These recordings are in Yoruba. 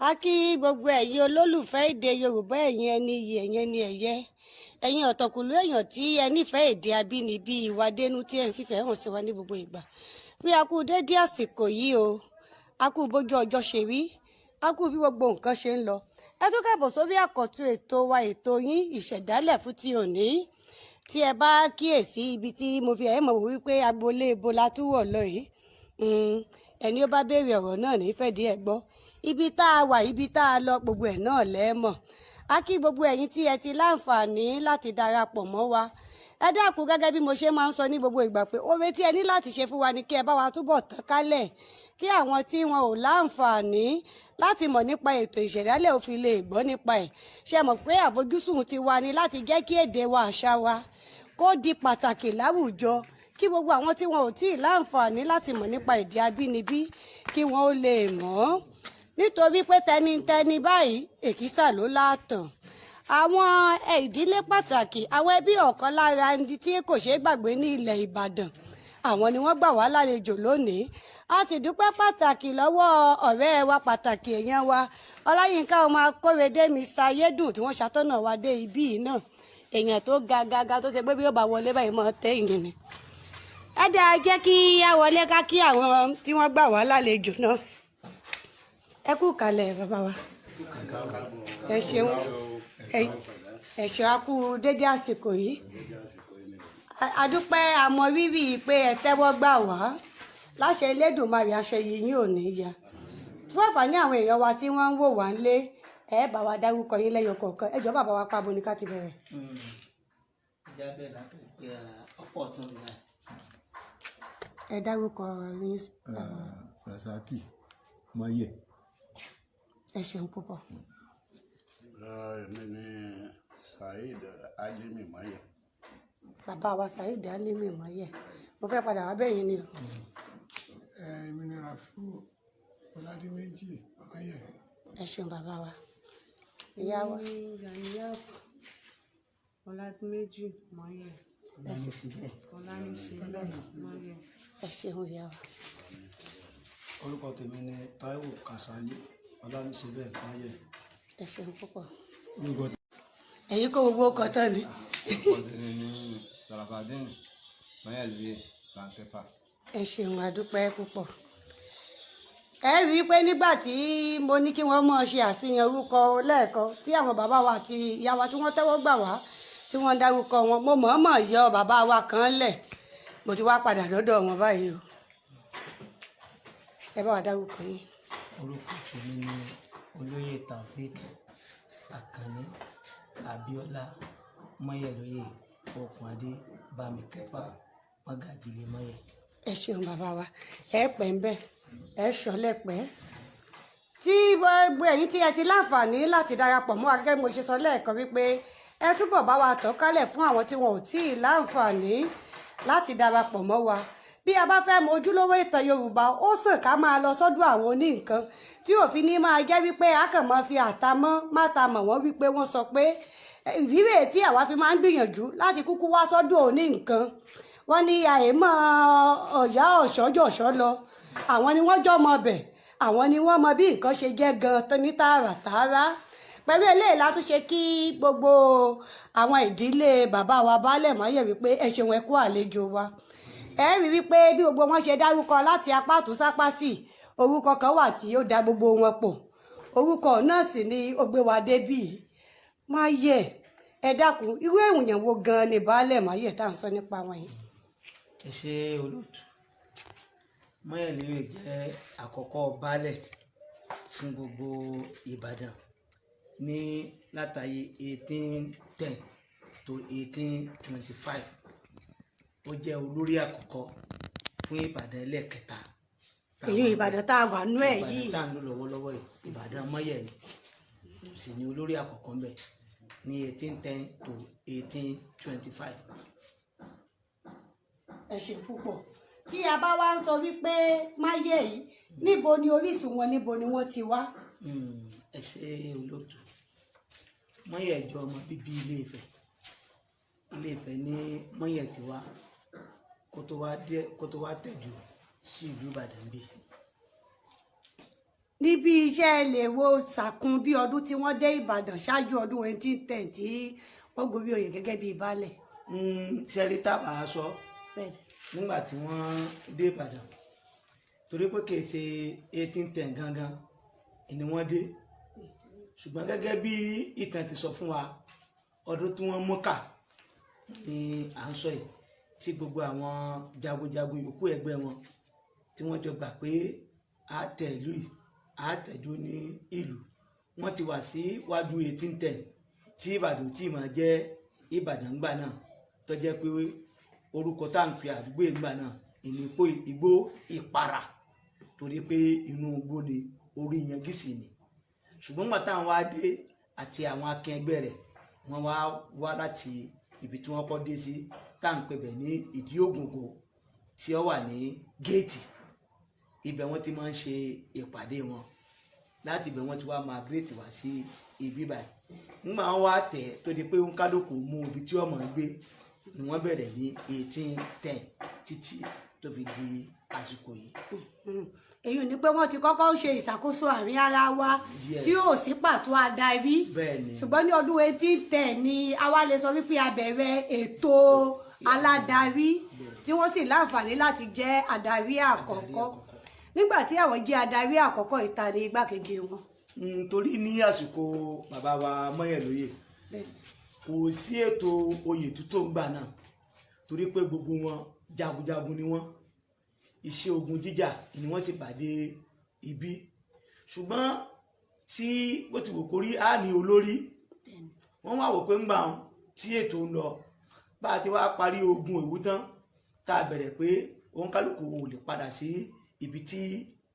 A kí gbogbo ẹ̀yin olólùfẹ́ èdè Yorùbá, ẹ̀yin ẹni iyì, ẹ̀yin ẹni ẹ̀yẹ, ẹ̀yin ọ̀tọ̀kùlú èèyàn tí ẹ nífẹ̀ẹ́ èdè abínibí wa dénú tí ẹ ń fìfẹ́ hàn sí wa ní gbogbo ìgbà. Bí a kú dédé àsìkò yìí o, a kú bójú ọjọ́ ṣe rí, a kú bí gbogbo nǹkan ṣe ń lọ. Ẹ tún káàbọ̀ sórí àkọ́tún ètò wa, ètò yín ìṣẹ̀dálẹ̀ fún ti òní. Tí ẹ bá kíyèsí ibi tí mo fi ẹ̀ mọ̀ wípé agboolé ibo la tún wọ̀ lọ yìí, ẹni ó bá béèrè ọ̀rọ̀ náà ní fẹ́ díẹ̀ gbọ́. Ibi tá a wà, ibi tá a lọ, gbogbo ẹ̀ náà lẹ́ẹ̀mọ̀. A kí gbogbo ẹ̀yin tí ẹ ti láǹfààní láti darapọ̀ mọ́ wa. Ẹ dákun, gẹ́gẹ́ bí mo ṣe máa ń sọ ní gbogbo ìgbà, pé oore tí ẹ ní láti ṣe fún wa ni kí ẹ bá wa túbọ̀ tàn kálẹ̀, kí àwọn tí wọn ò láǹfààní láti mọ̀ nípa ètò ìṣẹ̀dálẹ̀ ò fi lè gbọ́ nípa ẹ̀. Ṣé mọ̀ pé àfojúsùn ti wa ni láti jẹ́ kí èdè wa, àṣà wa kó di pàtàkì láwùjọ, kí gbogbo àwọn tí wọn ò tí ì láǹfààní láti mọ̀ nípa èdè abínibí kí wọn ó lè mọ̀. Nítorí pé tẹnitẹni báyìí èkísà ló láàtàn. Àwọn ìdílé pàtàkì, àwọn ẹbí ọ̀kan lára ẹni tí kò ṣeé gbàgbé ní ilẹ̀ Ìbàdàn, àwọn ni wọ́n gbà wá lálejò lónìí. A sì dúpẹ́ pàtàkì lọ́wọ́ ọ̀rẹ́ wa pàtàkì, èèyàn wa Ọláyínká ọmọ Akórèdé Mr. Ayédùn, tí wọ́n ṣàtọ́nà wa dé ibí yìí náà. Èèyàn tó ga tó ṣe pé bí ó bá wọlé báyìí mọ́ tẹ́ ìyẹn ni. Ẹ dáa, jẹ́ kí á wọlé ká kí àwọn tí wọ́n gbà wá lálejò náà. Ẹ kú kalẹ̀ bàbá wa. Ẹ ṣeun. Ẹ ṣe a kú dédé àsìkò yìí. A dúpẹ́ àmọ́ rírì pé ẹ tẹ́wọ́ gbà wá. Láṣẹ Elédùmarè, aṣọ yìí yín ò ní ya. Fún àǹfààní àwọn èèyàn wa tí wọ́n ń wò wá nílé, ẹ bá wa dárúkọ yín lẹ́yọ kọ̀ọ̀kan. Ẹ jọ̀ọ́ bàbá wa, pa bo ni ká ti bẹ̀rẹ̀. Ìjà bẹ́ẹ̀ láti pé ọ̀pọ̀ ọ̀tún mi náà. Ẹ dárúkọ yín. Rasaki Maye. Ẹ ṣeun púpọ̀. Èmi ni Saheed Alimi Maye. Bàbá wa Saheed Alimi Maye. Mo fẹ́ padà wá bẹ́yìn ni o. Èmi ni Rafu Ọládìméjì Maye. Ẹ ṣeun bàbá wa. Ìyá wa. Ganiyat Ọládìméjì Maye. Ọlánìsíbẹ̀ Maye. Ẹ ṣeun ìyá wa. Orúkọ tèmi ni Táíwò Kàsálí Ọlánìsíbẹ̀ Maye. Ẹ ṣeun púpọ̀. Ẹ̀yin kó gbogbo ọkọ̀ tán ni. Orúkọ ní Sarafadeen Mayelue Lankefa. Ẹ ṣeun, àdúpẹ́ púpọ̀. Ẹ rí i pé nígbà tí mo ní kí wọ́n mọ̀ ṣe àfihàn orúkọ lẹ́ẹ̀kan, tí àwọn bàbá wa àti ìyá wa tí wọ́n tẹ́wọ́ gbà wá, tí wọ́n ń dárúkọ wọn, mo mọ̀ọ́mọ̀ yọ bàbá wa kan lẹ̀, mo ti wá padà dọ́dọ̀ wọn báyìí o. Ẹ bá wa dárúkọ yín. Orúkọ tèmi ni Olóyè Taofeek Àkànní Abíọ́lá Mayelóye Okunade Bámikẹ́fà Mágàjílé Maye. Ẹ ṣeun bàbá wa, ẹ pẹ́ ń bẹ̀, ẹ ṣọlẹ̀ pẹ́. Tí gbogbo ẹ̀yin tí ẹ ti láǹfààní láti darapọ̀ mọ́ akẹ́kẹ́, mo ṣe sọ lẹ́ẹ̀kan wípé ẹ túbọ̀ bá wa tàn kálẹ̀ fún àwọn tí wọn ò tí ì láǹfààní láti darapọ̀ mọ́ wa. Bí a bá fẹ́ mọ ojúlówó ìtàn Yorùbá, ó sàn ká máa lọ sọ́dọ̀ àwọn oníǹkan, tí òfin ní máa jẹ́ wípé a kàn máa fi àtàmọ́ máta mọ̀ wọ́n wípé wọ́n sọ pé ìdílé tí àwa fi máa ń gbìyànjú láti kúkú wá sọ́dọ̀ oníǹkan. Wọ́n ní àìmọ̀ ọ̀yá ọ̀ṣọ́jọ̀ṣọ́ lọ, àwọn ni wọ́n jọmọ bẹ̀, àwọn ni wọ́n mọ bí nǹkan ṣe jẹ́ gan ní tààràtààrà. Pẹ̀lú eléyìí la tún ṣe kí gbogbo àwọn ìdílé bàbá wa Baálẹ̀ Maye wípé ẹ ṣeun, ẹ kú àlejò wa. Ẹ rí wípé bí gbogbo wọn ṣe dárúkọ láti apá tó sápá sí, orúkọ kan wà tí ó da gbogbo wọn pọ̀. Orúkọ náà sì ni ó gbé wa débí Maye. Ẹ dákun, irú èèyàn wo gan ni Baálẹ̀ Maye tá à ń sọ nípa wọn yìí? Ẹ ṣe olóòtú. Mayelóye jẹ́ àkọ́kọ́ baálẹ̀ fún gbogbo Ìbàdàn ní látàyè 1810 to 1825. Ó jẹ́ olórí àkọ́kọ́ fún Ìbàdàn ẹlẹ́ẹ̀kẹta. Èyí Ìbàdàn tá a wà nú ẹ̀ yìí. Ìbàdàn tá à ń lò lọ́wọ́lọ́wọ́ yìí, Ìbàdàn Maye ni. Sì ni olórí àkọ́kọ́ ń bẹ̀ ní 1810 to 1825. Ẹ ṣe púpọ̀. Tí a bá wá ń sọ wípé Maye yìí, níbo ni orísun wọn, níbo ni wọ́n ti wá? Ẹ ṣe olóòtú. Maye jẹ́ ọmọ bíbí Ilé Ifẹ̀. Ilé Ifẹ̀ ní Maye ti wá kó tó wá tẹ̀dó sí ìlú Ìbàdàn bí. níbi iṣẹ́ lè wo sàkún bí ọdún tí wọ́n dé Ìbàdàn ṣáájú ọdún 1810 tí wọ́n gorí oyè gẹ́gẹ́ bí baálẹ̀. ṣẹ́rí tábà sọ nígbà tí wọ́n dé Ìbàdàn torí pé kìí ṣe 1810 gangan ni wọ́n dé ṣùgbọ́n gẹ́gẹ́ bí ìtàn ti sọ fún wa ọdún tí wọ́n mú kà ni à ń sọ yìí tí gbogbo àwọn jagunjagun yòókù ẹgbẹ́ wọn tí wọ́n jọ gbà pé àtẹ̀lú yìí àtẹ̀dó ní ìlú wọ́n ti wà sí wájú 1810 tí Ìbàdàn tí mà jẹ́ Ìbàdàn gbà náà tó jẹ́ pé orúkọ tá à ń pè àdúgbò ìgbà náà ìnípò Igbó Ìpara torí pé inú igbó ni orí yangi sì ni ṣùgbọ́n nígbà táwọn wá dé àti àwọn akin ẹgbẹ́ rẹ̀ wọ́n wá láti ibi tí wọ́n kọ́ dé sí tá à ń pè bẹ̀ ní Ìdí Ògòǹgò tí ó wà ní géètì ibẹ̀ wọ́n ti máa ń ṣe ìpàdé wọn láti ibẹ̀ wọ́n ti wá migrate wá sí ibi báyìí nígbà wọn wá tẹ̀ tó di pé ń kálukú mú ibi tí ọmọ gbé ni wọ́n bẹ̀rẹ̀ ní 1810 títí tó fi di àsìkò yìí. èyí ò ní pé wọ́n ti kọ́kọ́ ṣe ìṣàkóso àárín ara wa tí ò sí pàtó adarí ṣùgbọ́n ní ọdún 1810 ni àwa lè sọ wípé a bẹ̀rẹ̀ ètò aládarí tí wọ́n sì láǹfààní láti jẹ́ adarí àkọ́kọ́ nígbà tí àwọn jẹ́ adarí àkọ́kọ́ ìta ní igbákejì wọn. torí ní àsìkò bàbá wa Mọ́yẹ̀lóyè kò sí ètò oyè tuntun gbà náà torí pé gbogbo wọn jagunjagun ni wọ́n iṣẹ́ ogun jíjà ni wọ́n sì pàdé ibi ṣùgbọ́n tí bó ti wò kórí á ní olórí wọ́n wá wò pé ń gbà wọn tí ètò ń lọ bá a ti wá parí ogun Ìwú tán tá a bẹ̀rẹ̀ pé òun kálukú ò lè padà sí ibi tí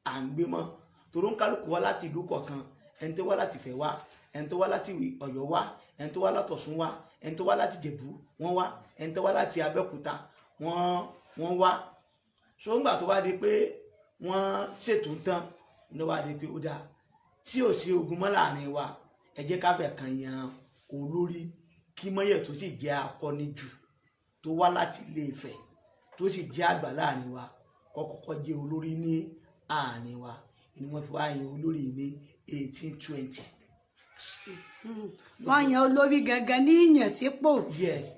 à ń gbé mọ́ torí òun kálukú wá láti ìlú kọ̀ọ̀kan ẹni tó wá láti Ifẹ̀ wá ẹni tó wá láti Ọ̀yọ́ wá ẹni tó wá láti Ọ̀ṣun wá ẹni tó wá láti Ìjẹ̀bú wọ́n wá ẹni tó wá láti Abẹ́òkúta wọ́n wá so ńgbà tó wá di pé wọ́n ṣètò tán ló wá di pé ó dáa tí ò sí ogun mọ́ láàrin wa ẹ jẹ́ ká fẹ́ kan yan olórí kí Mọ́yẹ̀ tó sì jẹ́ akọni jù tó wá láti Ilé Ifẹ̀ tó sì jẹ́ àgbà láàrin wa kọ́kọ́ jẹ́ olórí ní àárín wa ni wọ́n fi wá yan olórí ní 1820. wọ́n yan olórí gangan ní ìyànsípò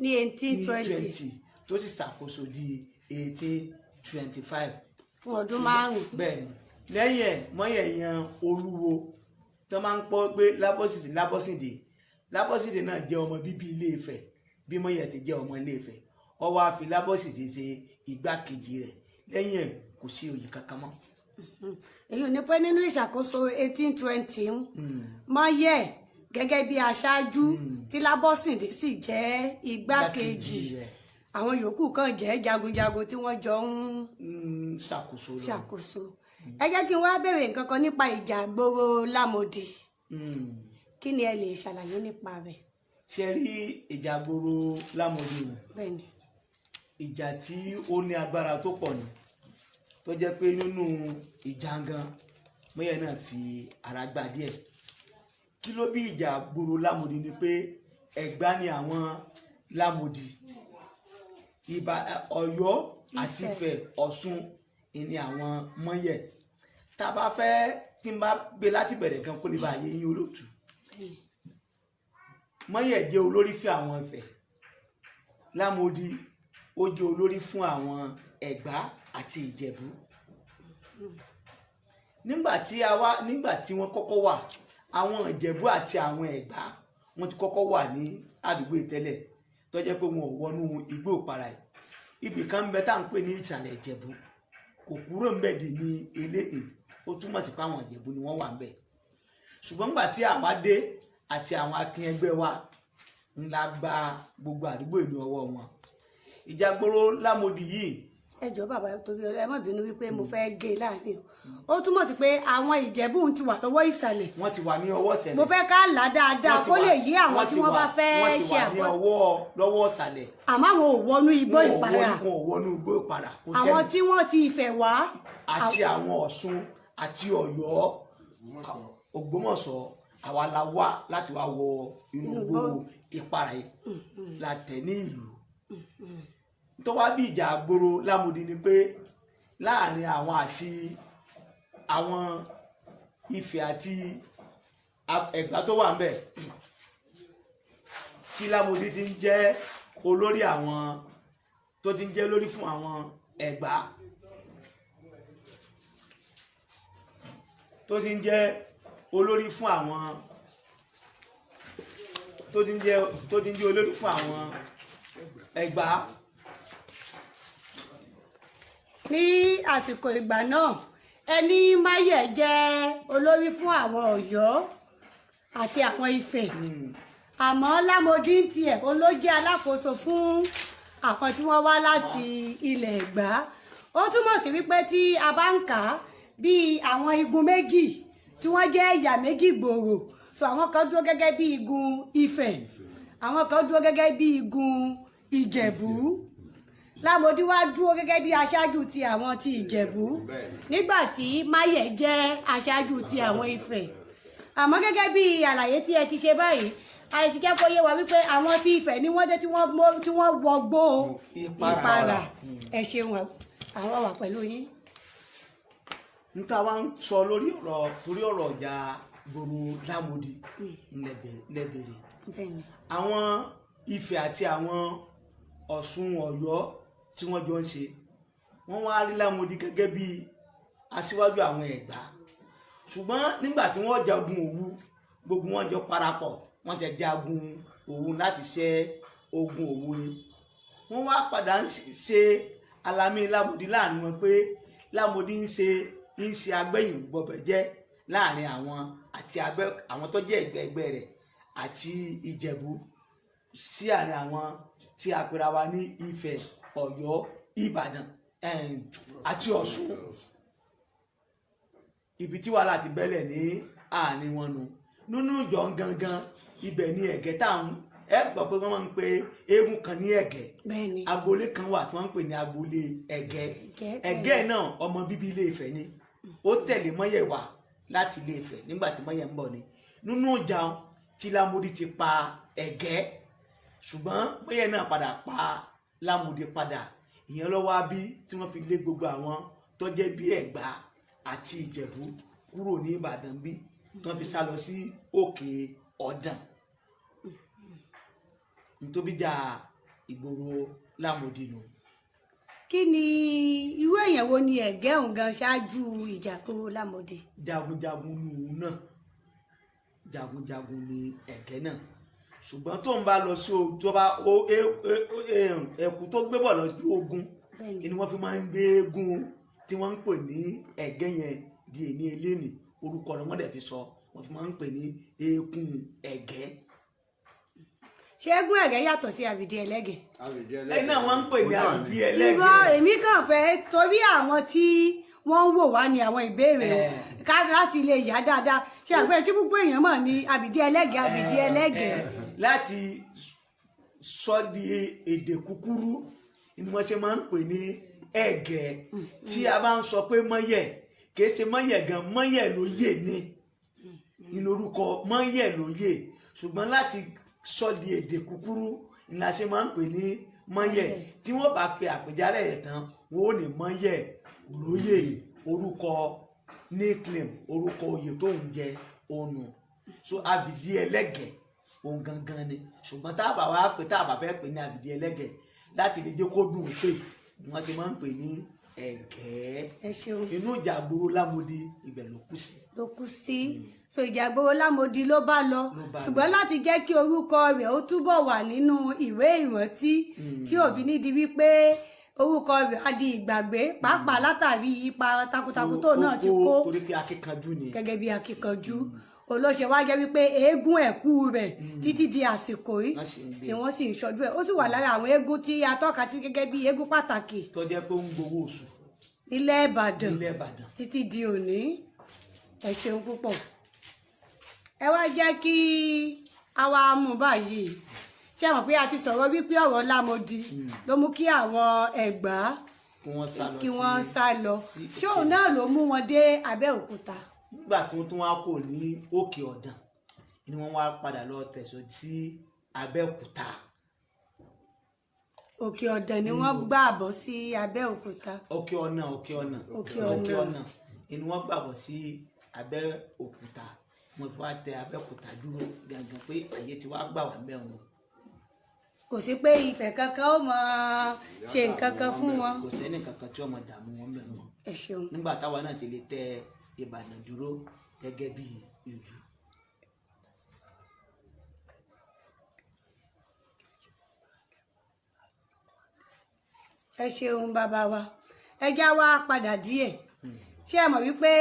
ní 1820 tó sì ṣàkóso di 1825 fún ọdún márùn-ún. bẹ́ẹ̀ni lẹ́yìn ẹ̀ Mọ́yẹ̀ yan Olúwo tó máa ń pọ́ pé Lábọ́sídé náà jẹ́ ọmọ bíbí Ilé Ifẹ̀ bí Mọ́yẹ̀ ti jẹ́ ọmọ Ilé Ifẹ̀ ó wá fi Lábọ́sídé ṣe igbákejì rẹ̀ lẹ́yìn ẹ̀ kò sí oyè kankan mọ́. èyí ò ní pẹ́ nínú ìṣàkóso 1820 Mọ́yẹ̀ gẹ́gẹ́ bí aṣáájú tí Lábọ́sídé sì jẹ́ igbákejì àwọn yòókù kan jẹ́ jagunjagun tí wọ́n jọ ń ṣàkóso. ẹ jẹ́ kí n wá béèrè nǹkan kan nípa ìjà ìgboro Lámòdì kí ni ẹ lè ṣàlàyé nípa rẹ̀. ṣe rí ìjà ìgboro Lámòdì bẹ́ẹ̀ni ìjà tí ó ní agbára tó pọ̀ ni tó jẹ́ pé nínú ìjà gan Mọ́yẹ̀ náà fi ara gbá díẹ̀ kí ló bí ìjà ìgboro Lámòdì ni pé Ẹ̀gbá ni àwọn Lámòdì Ọ̀yọ́ àti Ifẹ̀ Ọ̀ṣun ni àwọn Mọ́yẹ̀ tá a bá fẹ́ tí n bá gbé láti bẹ̀rẹ̀ gan kó lè bá yé yín olóòtú Mọ́yẹ̀ jẹ́ olórí fún àwọn Ifẹ̀ Lámòdì ó jẹ́ olórí fún àwọn Ẹ̀gbá àti Ìjẹ̀bú nígbà tí wọ́n kọ́kọ́ wà àwọn Ìjẹ̀bú àti àwọn Ẹ̀gbá wọ́n ti kọ́kọ́ wà ní àdúgbò tẹ́lẹ̀ tó jẹ́ pé wọn ò wọnú Igbó Ìpara yìí ibì kan ń bẹ tá à ń pè ní Ìsàlẹ̀ Ìjẹ̀bú kò kúrò ń bẹ dì ní eléyìí ó túmọ̀ sí pé àwọn Ìjẹ̀bú ni wọ́n wà ń bẹ ṣùgbọ́n nígbà tí àwa dé àti àwọn akin ẹgbẹ́ wa ńlá gba gbogbo àdúgbò ìlú ọwọ́ wọn ìjà ìgboro Lámòdì yìí. ẹ jọ̀ọ́ bàbá torí ẹ má bínú wípé mo fẹ́ gé e láàrin ó túmọ̀ sí pé àwọn Ìjẹ̀bú ti wà lọ́wọ́ ìsàlẹ̀. wọ́n ti wà ní ọwọ́ ìsàlẹ̀. mo fẹ́ ká là dáadáa kó lè yí àwọn tí wọ́n bá fẹ́ ṣe àbọ̀. wọ́n ti wà ní lọ́wọ́ ìsàlẹ̀. àmọ́ àwọn ò wọnú Igbó Ìpara. wọn ò wọnú Igbó Ìpara. àwọn tí wọ́n ti Ifẹ̀ wá. àti àwọn Ọ̀ṣun àti Ọ̀yọ́ Ògbómọ̀ṣọ́ àwa la wá láti wá wọ inú Igbó Ìpara yìí la tẹ̀ ní ìlú tó wá bí ìjà ìgboro Lámòdì ni pé láàrin àwọn àti àwọn Ifẹ̀ àti Ẹ̀gbá tó wà ń bẹ̀ tí Lámòdí ti ń jẹ́ olórí àwọn tó ti ń jẹ́ olórí fún àwọn Ẹ̀gbá tó ti ń jẹ́ olórí fún àwọn tó ti ń jẹ́ olórí fún àwọn Ẹ̀gbá. Ní àsìkò ìgbà náà ẹni Máyẹ̀ jẹ́ olórí fún àwọn Ọ̀yọ́ àti àwọn Ifẹ̀ àmọ́ Lámòdí tiẹ̀ ló jẹ́ alákòóso fún àwọn tí wọ́n wá láti ilẹ̀ Ẹ̀gbá. Ó túmọ̀ sí wípé tí a bá ń kà á bí àwọn igun méjì tí wọ́n jẹ́ ẹ̀yà méjì gbòòrò, so àwọn kan dúró gẹ́gẹ́ bí igun Ifẹ̀, àwọn kan dúró gẹ́gẹ́ bí igun Ìjẹ̀bú. Lámòdí wá dúró gẹ́gẹ́ bí aṣáájú ti àwọn ti Ìjẹ̀bú nígbà tí Máyẹ̀ jẹ́ aṣáájú ti àwọn Ifẹ̀. Àmọ́ gẹ́gẹ́ bí àlàyé tí ẹ ti ṣe báyìí àyè ti kẹ́kọ̀ọ́ yé wa wípé àwọn tí Ifẹ̀ ni wọ́n dé tí wọ́n wọgbó Ìparà. Ẹ ṣeun, àwọn wà pẹ̀lú yín. N ta wá ń sọ lórí ọ̀rọ̀ ìjà gbòòrò Lámòdí lẹ́bẹ̀rẹ̀ àwọn Ifẹ̀ àti àwọn Ọ̀ṣun Ọ̀yọ́ tí wọ́n jọ ń ṣe, wọ́n wá rí Lámòdí gẹ́gẹ́ bí aṣíwájú àwọn Ẹ̀gbá. Ṣùgbọ́n nígbà tí wọ́n jagun Òwu, gbogbo wọn jọ parapọ̀, wọ́n ti jagun Òwu láti ṣe ogun Òwu ni. Wọ́n wá padà ń ṣe alamí Lámòdí láàrin wọn pé Lámòdí ń ṣe agbẹ́yìn gbọ̀bẹ̀jẹ́ láàrin àwọn àti àwọn tó jẹ́ ẹgbẹ́ rẹ̀ àti Ìjẹ̀bú sí àárín àwọn tí a pera wa ní Ifẹ̀, Ọ̀yọ́, Ìbàdàn àti Ọ̀ṣun. Ibi tí wàhálà ti bẹ́lẹ̀ ní àárín wọn nù. Nínú ìjọ gangan ibẹ̀ ni Ẹ̀gẹ́ táwọn ẹ gbọ́ pé wọ́n máa ń pe eégún kan ní Ẹ̀gẹ́. Agboolé kan wà tí wọ́n ń pè ní agboolé Ẹ̀gẹ́. Ẹ̀gẹ́ náà ọmọ bíbí Ilé Ifẹ̀ ni. Ó tẹ̀lé Máyẹ̀ wá láti Ilé Ifẹ̀ nígbà tí Máyẹ̀ ń bọ̀ ni. Nínú ìjà tí Lámòdí ti pa Ẹ̀gẹ́, ṣùgbọ́n Máyẹ̀ náà padà pa Lámòdí padà. Ìyẹn ló wá bí tí wọ́n fi lé gbogbo àwọn tó jẹ́ bí Ẹ̀gbá àti Ìjẹ̀bú kúrò ní Ìbàdàn bí tí wọ́n fi sá lọ sí Òkè Ọ̀dàn. Nítorí jà ìgboro Lámòdí nù. Kí ni irú èèyàn wo ni Ẹ̀gẹ́ òun gan ṣáájú ìjà ìgboro Lámòdí? Jagunjagun ni òun náà, jagunjagun ni Ẹ̀gẹ́ náà. Ṣùgbọ́n tó ń bá lọ sí ìjọba ẹ̀kú tó gbé bọ̀ lọ́jọ́ ogun ni wọ́n fi máa ń gbé eégún tí wọ́n ń pè ní Ẹ̀gẹ́ yẹn di èní eléni, orúkọ rẹ̀ wọ́n dẹ̀ fi sọ, wọ́n fi máa ń pè ní eégún Ẹ̀gẹ́. Ṣé eégún Ẹ̀gẹ́ yàtọ̀ sí àbìdí ẹlẹ́gẹ̀? ẹ náà wọ́n ń pè ní àbìdí ẹlẹ́gẹ̀. Irọ́, èmi kàn fẹ́ torí àwọn tí wọ́n ń wò wá ní àwọn ìbéèrè ká láti lè yá dáadáa. Ṣé àgbẹ̀ tí gbogbo èèyàn mọ̀ ní àbìdí ẹlẹ́gẹ̀ àbìdí ẹlẹ́gẹ̀? Láti sọ di èdè kúkúrú ni wọ́n ṣe máa ń pè ní Ẹ̀gẹ́. Tí a bá ń sọ pé Máyẹ̀, kìí ṣe Máyẹ̀ gan, Máyẹ̀ lóyè ni inú orúkọ Máyẹ̀ lóyè. Ṣùgbọ́n láti sọ di èdè kúkúrú ni a ṣe máa ń pè ní Máyẹ̀. Tí wọ́n bá pe àpèjálẹ̀ rẹ̀ tán, wọ́n ò ní Máyẹ̀ lóyè, orúkọ nickname, orúkọ oyè tó ń jẹ ònù. So àbìdí ẹlẹ́gẹ̀ òun gangan ni. Ṣùgbọ́n tá a bá wá pé tá a bá fẹ́ pè ní àbìdí ẹlẹ́gẹ̀ láti lè jẹ́ kó dùn pé ni wọ́n ti máa ń pè ní Ẹ̀gẹ́. Ẹ ṣeun. Inú ìjà ìgboro Lámòdí ibẹ̀ ló kú sí. So ìjà ìgboro Lámòdí ló bá lọ, ṣùgbọ́n láti jẹ́ kí orúkọ rẹ̀ ó túbọ̀ wà nínú ìwé ìrántí tí òbí ní di wípé orúkọ rẹ̀ á di ìgbàgbé, pàápàá látàrí ipa takuntakun tó náà ti kó torí pé akíkanjú ni. Gẹ́gẹ́ bí akíkanjú olóṣè wá jẹ́ wípé eégún ẹ̀kú rẹ̀ títí di àsìkò yìí ni wọ́n sì ń ṣọdún ẹ̀. Ó sì wà lára àwọn eégún tí a tọ́ka sí gẹ́gẹ́ bí eégún pàtàkì tó jẹ́ pé ó ń gbowó oṣù nílẹ̀ Ìbàdàn Ìbàdàn títí di òní. Ẹ ṣeun púpọ̀. Ẹ wá jẹ́ kí a wá mú báyìí. Ṣé mọ̀ pé a ti sọ̀rọ̀ wípé ọ̀rọ̀ Lámòdí ló mú kí àwọn Ẹ̀gbá kí wọ́n sá lọ. Ṣé òun náà ló mú wọn dé Abẹ́òkúta? Nígbà tó tún wá kò ní Òkè Ọ̀dàn ni wọ́n wá padà lọ tẹ̀sọ̀ sí Abẹ́òkúta. Òkè Ọ̀dàn ni wọ́n gbà bọ̀ sí Abẹ́òkúta. Òkè Ọ̀nà ni wọ́n gbà bọ̀ sí Abẹ́òkúta wọ́n fi wá tẹ Abẹ́òkúta dúró gangan pé àyè ti wá gbà wá mẹ́wọ̀n. kò sí pé Ifẹ̀ kankan ó mọ ṣe nǹkan kan fún wọn. kò sẹ́ni kankan tí ó mọ dààmú wọn mẹ́wọ̀n. ẹ ṣeun. nígbà táwa náà ti lè tẹ Ìbàdàn dúró gẹ́gẹ́ bí ìlú. ẹ ṣeun bàbá wa ẹ já wa padà díẹ̀ ṣé ẹ mọ̀ wípé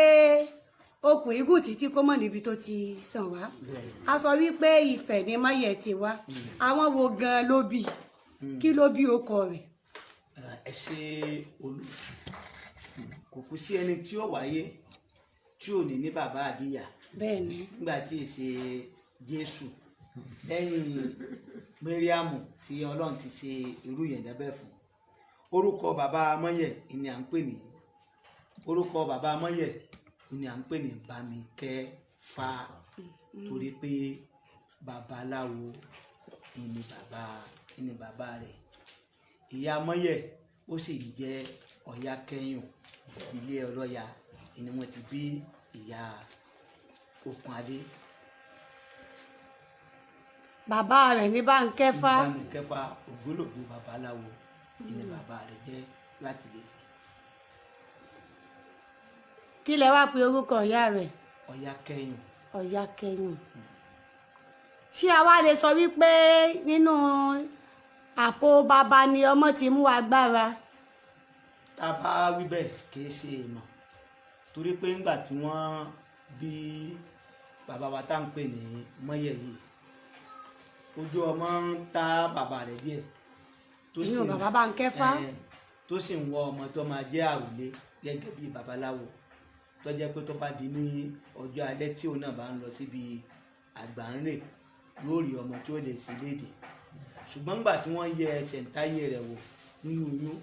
okùn igun títí kó mọ̀ níbi tó ti sàn wá a sọ wípé Ifẹ̀ ni Máyẹ̀ ti wá àwọn wo gan ló bí kí ló bí ọkọ rẹ̀. ẹ ṣe olú kò kú sí ẹni tí ó wáyé tí ò ní ní bàbá àbíyá bẹ́ẹ̀ni nígbà tí ì ṣe Jésù lẹ́yìn Míríàmù tí Ọlọ́run ti ṣe irú yẹn dábẹ́ fún orúkọ bàbá Máyẹ̀ ni à ń pè ní Bámikẹ́fà torí pé babaláwo ni bàbá rẹ̀ ìyá Máyẹ̀ ó sì jẹ́ Ọ̀yákẹ́yìn ilé Ọlọ́ya ni wọ́n ti bí ìyá Òkunadé. bàbá rẹ̀ ní Bámikẹ́fà. Bámikẹ́fà ògbólógbò babaláwo ni bàbá rẹ̀ jẹ́ láti lè fi. kí lẹ wá pe orúkọ ìyá rẹ̀. Ọ̀yákẹ́yìn. Ọ̀yákẹ́yìn. ṣé a wá lè sọ wípé nínú àpò bàbá ni ọmọ ti mú agbára. tá a bá wí bẹ́ẹ̀ kìí ṣe èèmọ̀ torí pé ńgbà tí wọ́n bí bàbá wa tá à ń pè ní Máyẹ̀ yìí ojú ọmọ ń ta bàbá rẹ̀ díẹ̀ ìyún bàbá Bámikẹ́fà tó sì ń wọ ọmọ tó máa jẹ́ àròlé gẹ́gẹ́ bí babaláwo tó jẹ́ pé tó bá di ní ọjọ́ alẹ́ tí òun náà bá ń lọ síbi àgbáńrè yóò rí ọmọ tí ó lè sí léde ṣùgbọ́n nígbà tí wọ́n yẹ ẹsẹ̀ ń táyé rẹ̀ wò nínú oyún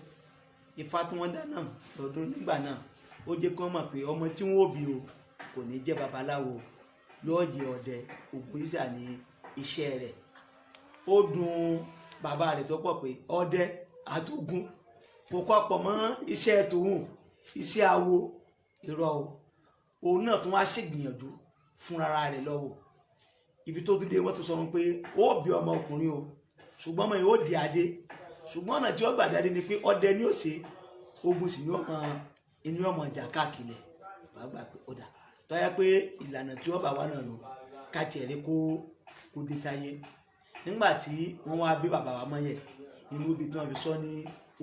ifá tí wọ́n dá náà lọ́dún nígbà náà ó jẹ́ kí wọ́n mọ̀ pé ọmọ tí wọ́n bí o kò ní jẹ́ babaláwo yóò jẹ́ ọdẹ ògùn yíṣà ní iṣẹ́ rẹ̀ ó dùn bàbá rẹ̀ tó pọ̀ pé ọdẹ àtògùn kò kọ́pọ̀ mọ́ iṣẹ́ tòun iṣẹ́ awo irọ́ o òun náà tún wá ṣègbìyànjú fúnra rẹ̀ lọ́wọ́ ibi tó tún dé wọ́n tún sọ wọn pé ó bí ọmọ ọkùnrin o ṣùgbọ́n ọmọ yìí ó di adé ṣùgbọ́n ọ̀nà tí ó gbà dáadé ni pé ọdẹ ni ó ṣe ogun sì ni ọmọ ìjà káàkiri bá gbà pé ó dà tọ́yá pé ìlànà tí wọ́n bá wà náà lò káàtì ẹ̀rí kó dé sáyé nígbà tí wọ́n wá bí bàbá wa Máyẹ̀ inú ibi tí wọ́n fi sọ ní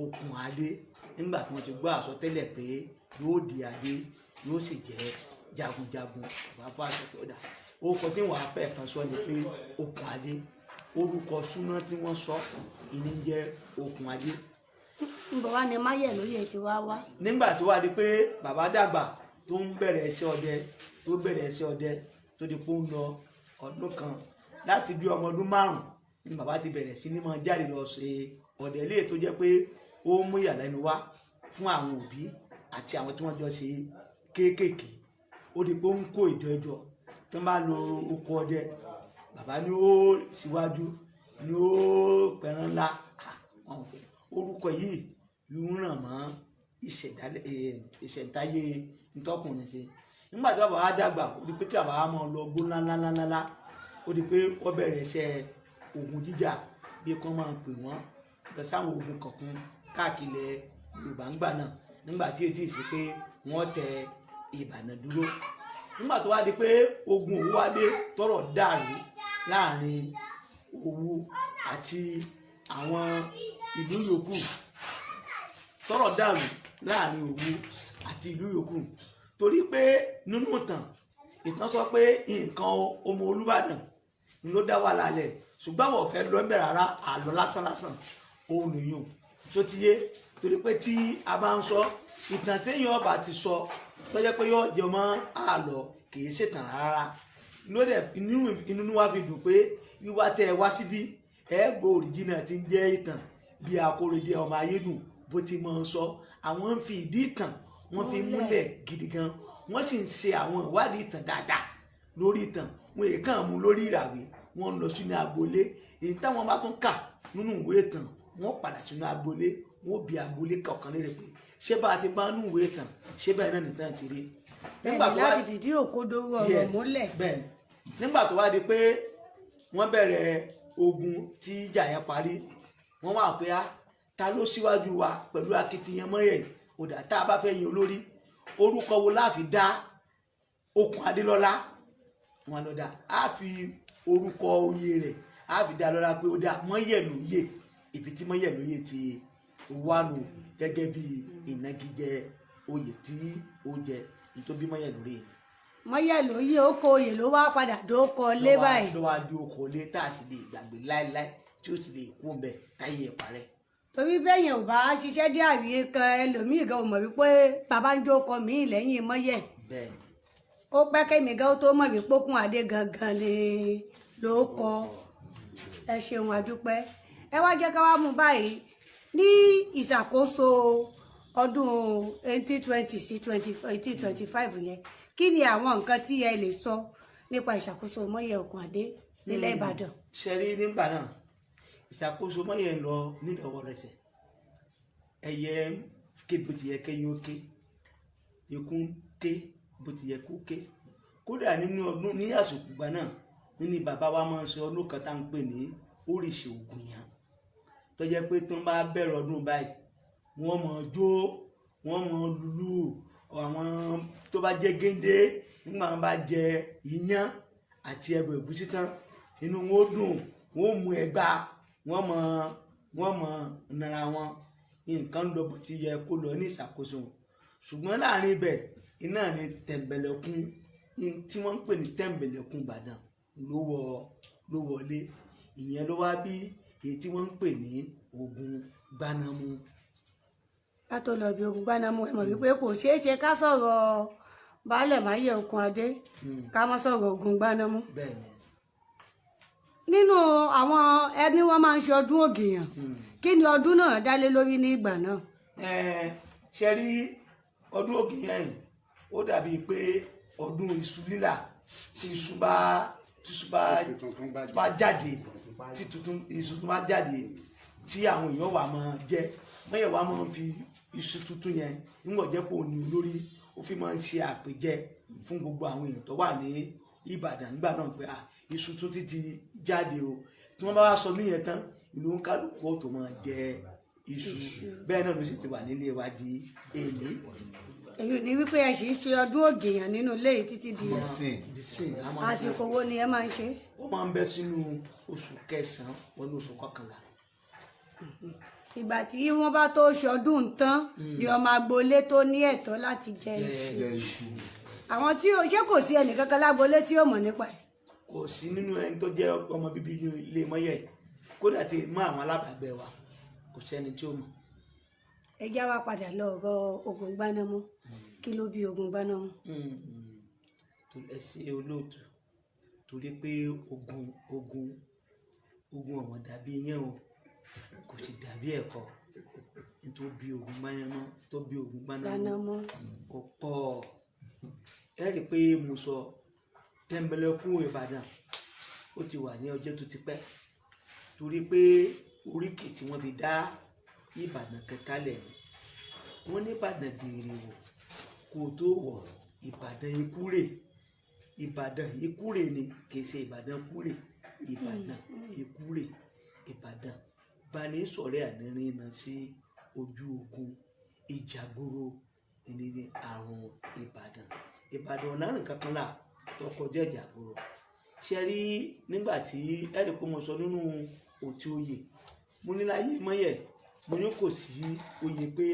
Òkunadé nígbà tí wọ́n ti gbọ́ àsọtẹ́lẹ̀ pé yóò di adé yóò sì jẹ́ jagunjagun bàbá fún àṣẹ tó dà ó kọ tí wọ́n á fẹ́ kan sọ ni pé Òkunadé orúkọ súná tí wọ́n sọ ìní jẹ́ Òkunadé. níbo wá ni Máyẹ̀ lóye ti wá wá. nígbà tó wá di pé bàbá dàgbà tó ń bẹ̀rẹ̀ iṣẹ́ ọdẹ tó di pé ó ń lọ ọdún kan láti bí ọmọ ọdún 5 ni bàbá ti bẹ̀rẹ̀ sí ní máa jáde lọ ṣe ọdẹ ilé tó jẹ́ pé ó mú ìyàlẹ́nu wá fún àwọn òbí àti àwọn tí wọ́n jọ ṣe kéékèèké ó di pé ó ń kó ìjọ tó ń bá lo oko ọdẹ bàbá ni ó síwájú ni ó pẹran ńlá orúkọ yìí ló ń ràn mọ́ ìṣẹ̀ǹtáyé ntọ́kùnrin ṣe nígbà tí bàbá wa dàgbà ó di pé kí bàbá wa máa lọ gbó ńláńláńlá ó di pé wọ́n bẹ̀rẹ̀ iṣẹ́ ogun jíjà bí kò máa pè wọ́n lọ sáwọn ogun kọ̀ọ̀kan káàkiri Yorùbá ńgbà náà nígbà tí etí sí pé wọ́n tẹ Ìbàdàn dúró nígbà tó wá di pé ogun Òwu wá dé tọ́rọ̀ dàrú láàrin Òwu àti àwọn ìlú yòókù tọ́rọ̀ dàrú láàrin Òwu àti ìlú yòókù torí pé nínú ìtàn sọ pé nǹkan ọmọ Olúbàdàn ni ló dá wà lálẹ́ ṣùgbọ́n àwọn ọ̀fẹ́ lọ bẹ̀rẹ̀ rárá àlọ́ lásán òun nìyàn tó ti yé torí pé tí a bá ń sọ ìtàn téèyàn ọba ti sọ tó jẹ́ pé yóò jẹ mọ́ àlọ́ kìí ṣètàn rárá lóde inú wa fi dùn pé wíwá tẹ ẹ wá síbí ẹ gbọ́ òrìjìnà tí ń jẹ́ ìtàn bí Akóredé ọmọ Ayédùn bó ti máa ń sọ àwọn ń fi ìdí ìtàn wọ́n fi múlẹ̀ gidi gan wọ́n sì ń ṣe àwọn ìwádìí ìtàn dáadáa lórí ìtàn wọn èyí kàn mú lórí ìràwé wọ́n lọ sínú agboolé èyí táwọn bá tún kà nínú ìwé ìtàn wọ́n padà sínú agboolé wọ́n bi agboolé kọ̀ọ̀kan lérè pé ṣé bá a ti bá nínú ìwé ìtàn ṣé báyìí náà nìtàn ti rí nígbà tó wá láti fìdí òkodoro ọ̀rọ̀ múlẹ̀. bẹ́ẹ̀ni nígbà tó wá di pé wọ́n bẹ̀rẹ̀ ogun tí ìjà yẹn parí wọ́n wá pé ta ló síwájú wa pẹ̀lú akitiyan mọ́yẹ̀ òdà tá a bá fẹ́ yin olórí orúkọ wo la fi dá Okùn Adélọ́lá wọn lọ́dà á fi orúkọ oyè rẹ̀ á fi dá lọ́lá pé ó dá mọ́yẹ̀ lóyè ibi tí mọ́yẹ̀ lóyè ti wà nù gẹ́gẹ́ bí ìnagijẹ oyè tí ó jẹ nítorí mọ́yẹ̀ lórí rẹ̀. mọ́yẹ̀ lóyè ó kó oyè ló wá padà dóko lé báyìí. ló wá di oko lé tá a sì lè gbàgbé láéláé tí ó sì lè kú ọbẹ̀ táyé ẹ̀ parẹ́. torí bẹ́yẹn ò bá ṣiṣẹ́ dé àríyé kan ẹlòmíì gan ò mọ̀ wípé bàbá ń jókòó míì lẹ́yìn mọ́yẹ̀. bẹ́ẹ̀ni. ó pẹ́ kẹ́mi gan tó mọ̀ wípé Okùn Adé gangan ni ló kọ. ẹ ṣeun àdúpẹ́ ẹ wá jẹ́ ká wá mú báyìí ní ìṣàkóso ọdún 1820 sí 1825 yẹn kí ni àwọn nǹkan tí ẹ lè sọ nípa ìṣàkóso mọ́yẹ̀ Okùn Adé nílẹ̀ Ìbàdàn. ṣe rí nígbà náà ìṣàkóso mọ́yẹ̀ ń lọ nílẹ̀ ọwọ́ rẹ̀ sẹ̀ ẹyẹ ké bó ti yẹ kẹ́yìn ó ké ikún ké bó ti yẹ kó ké kódà nínú ọdún ní àsìkò gbà náà nínú bàbá wa máa ń sọ ọdún kan tá à ń pè ní Oríṣi Ògùnyàn tó jẹ́ pé tó ń bá bẹ̀rẹ̀ ọdún báyìí wọ́n mọ̀ jó wọ́n mọ̀ lùlù àwọn tó bá jẹ́ géńdé nígbà wọn bá jẹ iyán àti ẹbọ ẹ̀gúsí tán inú wọn ó dùn wọn ó mú ẹgbà wọ́n mọ̀ nara wọn nǹkan ń lọ bó ti yẹ kó lọ ní ìṣàkóso ṣùgbọ́n láàrin ibẹ̀ iná ni Tẹ̀m̀bẹ̀lẹ̀kun tí wọ́n ń pè ní Tẹ̀m̀bẹ̀lẹ̀kun Ìbàdàn ló wọlé ìyẹn ló wá bí èyí tí wọ́n ń pè ní Ògún Gbánámú. ká tó lọ bí Ògún Gbánámú ẹ mọ̀ wípé kò ṣeé ṣe ká sọ̀rọ̀ baálẹ̀ máyẹ̀ Okùn Adé ká má sọ̀rọ̀ Ògún Gbánámú. bẹ́ẹ̀ni. nínú àwọn ẹni wọ́n máa ń ṣe ọdún Ògìyàn kí ni ọdún náà dálé lórí ní ìgbà náà. ṣe rí ọdún Ògìyàn yìí ó dàbí pé ọdún iṣu lílà tí iṣu bá jáde tí iṣu tún bá jáde tí àwọn èèyàn wà máa jẹ mọ́yẹ̀ wá máa ń fi iṣu tuntun yẹn níwọ̀n jẹ́ pé òní olórí ó fi máa ń ṣe àpèjẹ fún gbogbo àwọn èèyàn tó wà ní Ìbàdàn nígbà náà pé iṣu tún ti jáde o tí wọ́n bá wá sọ níyẹn tán ìlú ń kálukú ó tó máa jẹ iṣu bẹ́ẹ̀ náà ló sì ti wà nílé wa di èlé. èyí ni wípé ẹ sì ń ṣe ọdún Ògìyàn nínú ilé yìí títí di àsìkò wo ni ẹ máa ń ṣe. ó máa ń bẹ sínú oṣù kẹsàn-án wọnú oṣù kọkànlá. ìgbà tí wọ́n bá tó ṣe ọdún tán ni ọmọ agboolé tó ní ẹ̀tọ́ láti jẹ iṣu. àwọn tí ṣé kò sí ẹnìkankan lágboolé tí ó mọ̀ nípa ẹ̀. kò sí nínú ẹni tó jẹ́ ọmọ bíbí ilé mọ́yẹ̀ kódà tí mọ́ àwọn alábàágbé wa kò sẹ́ni tí ó mọ̀. ẹ já wa padà lọ ọ̀rọ̀ Ògún Gbánámú kí ló bí Ògún Gbánámú. ẹ ṣe olóòtú torí pé ogun ọ̀wọ̀n dàbí yẹn o kò sì dàbí ẹ̀kọ́ nítorí bí Ògún Gbánámú tó bí Ògún Gbánámú ó pọ̀ ẹ rí i pé mo sọ Tẹ̀m̀bẹ̀lẹ̀kun Ìbàdàn ó ti wà ní ọjọ́ tó ti pẹ́ torí pé oríkì tí wọ́n fi dá Ìbàdàn kẹkálẹ̀ ni wọ́n ní Ìbàdàn béèrè wò kó tó wọ̀ Ìbàdàn ikúrè Ìbàdàn ikúrè ni kì í ṣe Ìbàdàn kúrè Ìbàdàn ikúrè Ìbàdàn bani sọ̀rẹ́ ànírín náà sí ojú ogun ìjàgboro ní àrùn Ìbàdàn ọ̀nàrìn kankan là tọkọjá ìjàgboro ṣe rí nígbà tí ẹ̀rì pé mo sọ nínú òtí oyè mo ní láyé mọ́yẹ̀ mo ní kò sí oyè pé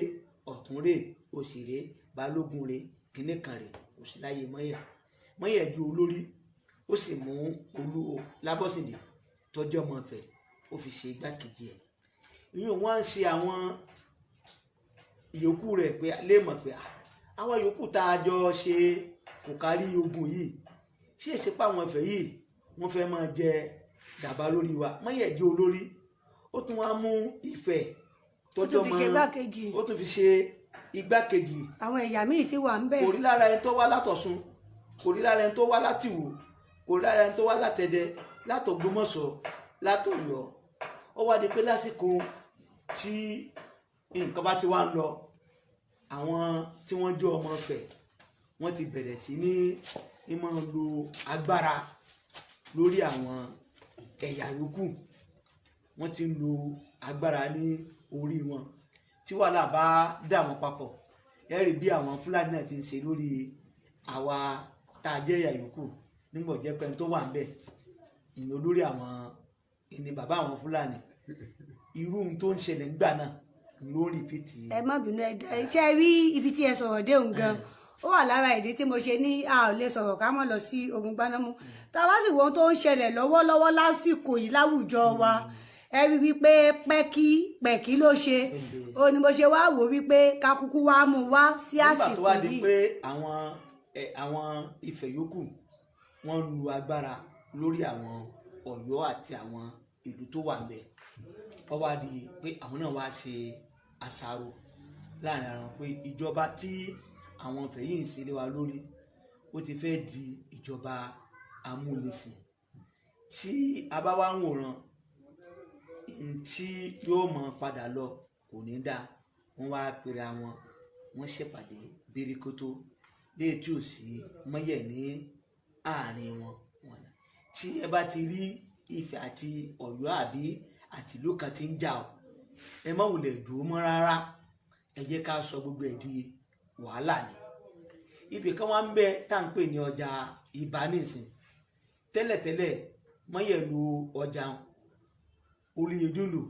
ọ̀tún rè òṣèré balógun rè kínní kan rè kò sí láyé mọ́yẹ̀ ju olórí ó sì mú Olúwo Lábọ́sìndé tọ́jú ọmọ Ifẹ̀ ó fi ṣe igbákejì ẹ̀ ìyẹn wọ́n á ṣe àwọn ìyókù rẹ̀ pé léèmọ̀ pé àwọn yòókù tá a jọ ṣe kò kárí ogun yìí ṣé èsì páwọn Ifẹ̀ yìí wọ́n fẹ́ máa jẹ gàba lórí wa mọ́yẹ̀ jẹ́ olórí ó tún wá mú Ifẹ̀ tọ́jú ọmọ ó tún fi ṣe igbákejì. àwọn ẹ̀yà míì sì wà ń bẹ̀. kò rí lára ẹni tó wá látọ̀ṣun kò rí lára ẹni tó wá látìwò kò rí lára ẹni tó wá látẹ̀dẹ látògbómọ̀ṣọ́ látọ̀yọ́ ó wá di pé lásìkò tí nǹkan bá ti wá ń lọ àwọn tí wọ́n jẹ́ ọmọ Ifẹ̀ wọ́n ti bẹ̀rẹ̀ sí ní máa lo agbára lórí àwọn ẹ̀yà yòókù, wọ́n ti ń lo agbára ní orí wọn. Tí wàhálà bá dà wọ́n papọ̀, ẹ rí bí àwọn Fúlàní náà ti ń ṣe lórí àwa tá a jẹ́ ẹ̀yà yòókù nígbà jẹ́ pé tó wà ń bẹ̀ ìlú lórí àwọn ìní bàbá àwọn Fúlàní. Irú ohun tó ń ṣẹlẹ̀ nígbà náà ló ń rìpítì. ẹ má bínú ṣe rí ibi tí ẹ sọ̀rọ̀ dé òun gan ó wà lára ìdí tí mo ṣe ní a ò lè sọ̀rọ̀ ká mọ̀ lọ sí ogun gbanámú. tá a bá sì wọ́n tó ń ṣẹlẹ̀ lọ́wọ́lọ́wọ́ lásìkò yìí láwùjọ wa ẹ rí wípé pẹ́kí ló ṣe ó ní mo ṣe wá wò wípé ká kúkú wá mú wá sí àsìkò yìí. nígbà tó wá di pé àwọn Ifẹ̀ yòókù wọ́n lu agbára lórí àwọn Ọ̀yọ́ àti àwọn ìlú tó wà ńbẹ̀, ó wá di pé àwọn náà wá ṣe àṣàrò láàrin ara wọn pé ìjọba tí àwọn Ifẹ̀ yìí ń ṣe lé wa lórí ó ti fẹ́ di ìjọba amúnisìn. Tí a bá wá ń wòran tí yóò mọ padà lọ kò ní dáa. Wọ́n wá pèrè àwọn, wọ́n ṣèpàdé bíríkótó léè tí ò sí mọ́yẹ̀ ní àárín wọn. Tí ẹ bá ti rí Ifẹ̀ àti Ọ̀yọ́ àbí àtìlú kan tí ń jà ọ́, ẹ má wulẹ̀ dúró mọ́ rárá, ẹ jẹ́ ká sọ gbogbo ẹ̀ di wàhálà ni. Ibì kan wá ń bẹ tá à ń pè ní ọjà Ìbà nísìn. Tẹ́lẹ̀tẹ́lẹ̀ mọ́yẹ̀ lu ọjà Olúyẹdùnlù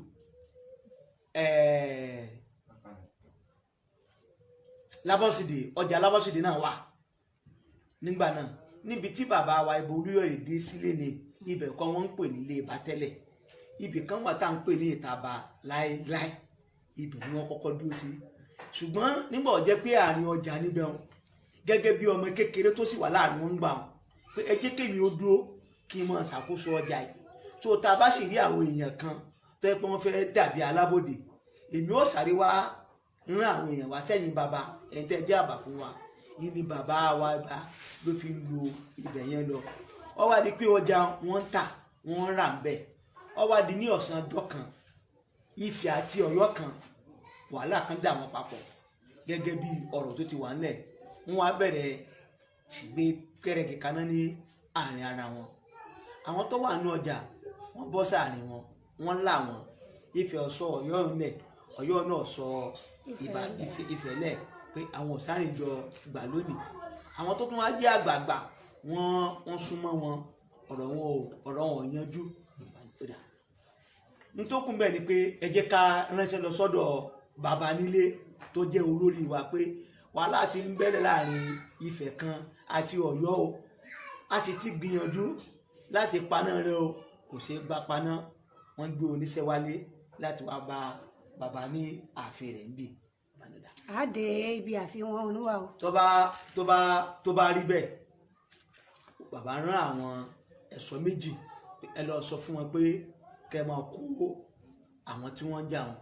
Lábọ́sídé, ọjà Lábọ́sídé náà wà nígbà náà. Níbi tí bàbá wa Ìbà Olúyọ̀lé dé sílé ni ibẹ̀ kan wọ́n ń pè ní ilé Ìbà tẹ́lẹ̀. Ibì kan wà tá à ń pè ní Ìtàbà láéláé, ibẹ̀ ni wọ́n kọ́kọ́ dúró sí. Ṣùgbọ́n nígbà ó jẹ́ pé àárín ọjà níbẹ̀ wọn gẹ́gẹ́ bí ọmọ kékeré tó sì wà láàrin wọn gbà wọn pé ẹ jẹ́ kémi ó dúró kí n máa ṣàkóso ọjà yìí. tó tá a bá sì rí àwọn èèyàn kan tó yẹ pé wọ́n fẹ́ dàbí alábòde, èmi ó sáré wá rán àwọn èèyàn wá sẹ́yìn bàbá ẹ̀yin tẹ́ jẹ́ àbá fún wa. Yìí ni bàbá wa Ìbà ló fi ń lo ibẹ̀ yẹn lọ. Ó wá di pé ọjà wọ́n ń tà wọ́n ń rà ń bẹ̀. Ó wá di ní ọ̀sán ọjọ́ kan Ifẹ̀ àti Ọ̀yọ́ kan wàhálà kan dà wọ́n papọ̀ gẹ́gẹ́ bí ọ̀rọ̀ tó ti wà ńlẹ̀. Wọ́n wá bẹ̀rẹ̀ sí gbé kẹ́rẹ́kẹ́ kaná ní àárín ara wọn. Àwọn tó wà ní ọjà wọ́n bọ́ sáàrin wọn, wọ́n là wọ́n. Ifẹ̀ sọ Ọ̀yọ́ ńlẹ̀, Ọ̀yọ́ náà sọ Ifẹ̀ lẹ̀ pé àwọn ọ̀sárìn jọ gbà lónìí. Àwọn tó tún wá jẹ́ àgbààgbà wọ́n súnmọ́ wọn, ọ̀rọ̀ wọn yanjú. Nítòkùn bẹ́ẹ̀ ni pé ẹ jẹ́ ká ránṣẹ́ lọ sọ́dọ̀ bàbá nílé tó jẹ́ olórí wa pé wàhálà ti ń bẹ̀rẹ̀ láàrin Ifẹ̀ kan àti Ọ̀yọ́ o. A ti gbìyànjú láti paná rẹ o, kò ṣeé gba paná. Wọ́n gbé oníṣẹ́ wálé láti wá bá bàbá ní ààfin rẹ̀ ń bì. a dé ibi àfihàn oníwà o. tó bá rí bẹ́ẹ̀, bàbá rán àwọn ẹ̀ṣọ́ méjì ẹ lọ sọ fún wọn pé kẹ́ máa kó àwọn tí wọ́n ń jà wọn,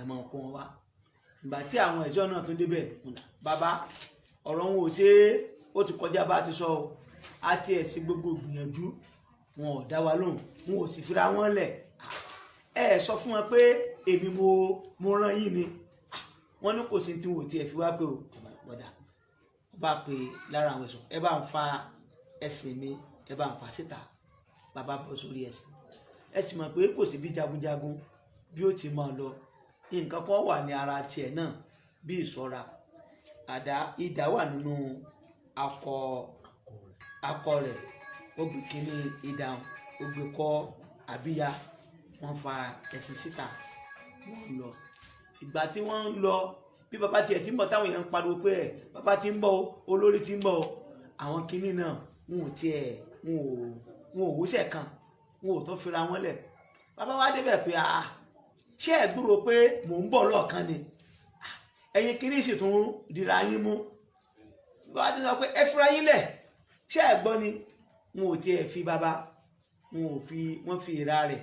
ẹ máa kó wọn wá. Ìgbà tí àwọn ẹ̀ṣọ́ náà tún débẹ̀, bàbá ọ̀rọ̀ wọn ò ṣe é, ó ti kọjá bá ti sọ o. A ti ẹ̀ sí gbogbo gbìyànjú, wọn ò dá wa lóhùn, wọn ò sì fira wọn lẹ̀. Ẹ sọ fún wọn pé èmi mo rán yín ni. Wọ́n ní kò sí tí wọn ò tiẹ̀ fi wá pé o bọ̀dà. Ó bá pe lára àwọn ẹ̀ṣọ́, ẹ bá ń fa ẹsẹ̀ mi, ẹ bá ń fa síta. Bàbá bọ́ sórí ẹsẹ̀. Ẹ sì mọ̀ pé kò sí bí jagunjagun bí ó ti máa lọ. Nǹkan kan wà ní ara tiẹ̀ náà bí ìṣọ́ra. Idà wà nínú akọ rẹ̀. Ó gbé kínní idà, ó gbé kọ́ àbíyá. Wọ́n fa ẹsẹ̀ síta, wọ́n lọ. Ìgbà tí wọ́n ń lọ, bí bàbá tiẹ̀ ti ń bọ̀ táwọn èèyàn ń pariwo pé bàbá ti ń bọ̀ o, olórí ti ń bọ̀ o. Àwọn kinní náà wọn ò wúṣẹ̀ kan, wọn ò tó fira wọn lẹ̀. Bàbá wa débẹ̀ pé ṣé ẹ gbúrò pé mò ń bọ̀ lọ́ọ̀kan ni, ẹ̀yin kinní sì tún dira yín mú. Bàbá ti sọ pé ẹ fira yín lẹ̀, ṣé ẹ gbọ́ ni. Wọn ò tiẹ̀ fi bàbá, wọ́n fi ìra rẹ̀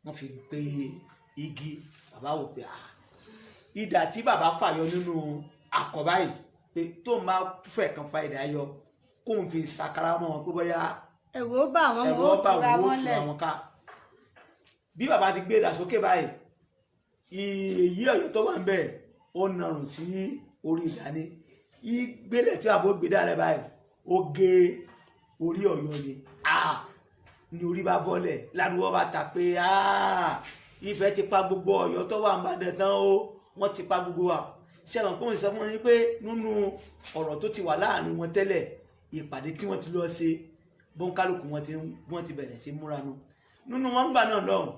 wọ́n fi gbé igi. Bàbá wò pé idà tí bàbá fàyọ nínú àkọ́bá yìí pé tó máa fẹ́ kan fa idà yọ kó n fi ṣàkàrà mọ́ wọn pé bóyá ẹ̀rù ó bà wọ́n, wọ́n ó tura wọn lẹ̀. ká. Bí bàbá ti gbé idà sókè báyìí, èyí Ọ̀yọ́ tó wà ń bẹ̀ ó narùn sí orí idà ni. ìgbélẹ̀ tí àbó gbé dára báyìí ó gé orí Ọ̀yọ́ ni ní orí bá bọ́lẹ̀ ládùúgbò bá ta pé Ifẹ̀ ti pa gbogbo Ọ̀yọ́ tó wà ń Ìbàdàn tán o wọ́n ti pa gbogbo wa ṣé àwọn kò ń sọ fún wọn pé nínú ọ̀rọ̀ tó ti wà láàrin wọn tẹ́lẹ̀ ìpàdé tí wọ́n ti lọ ṣe bọ́ńkálùkù wọ́n ti bẹ̀rẹ̀ sí múra nu nínú wọn gbà náà lọ́hùn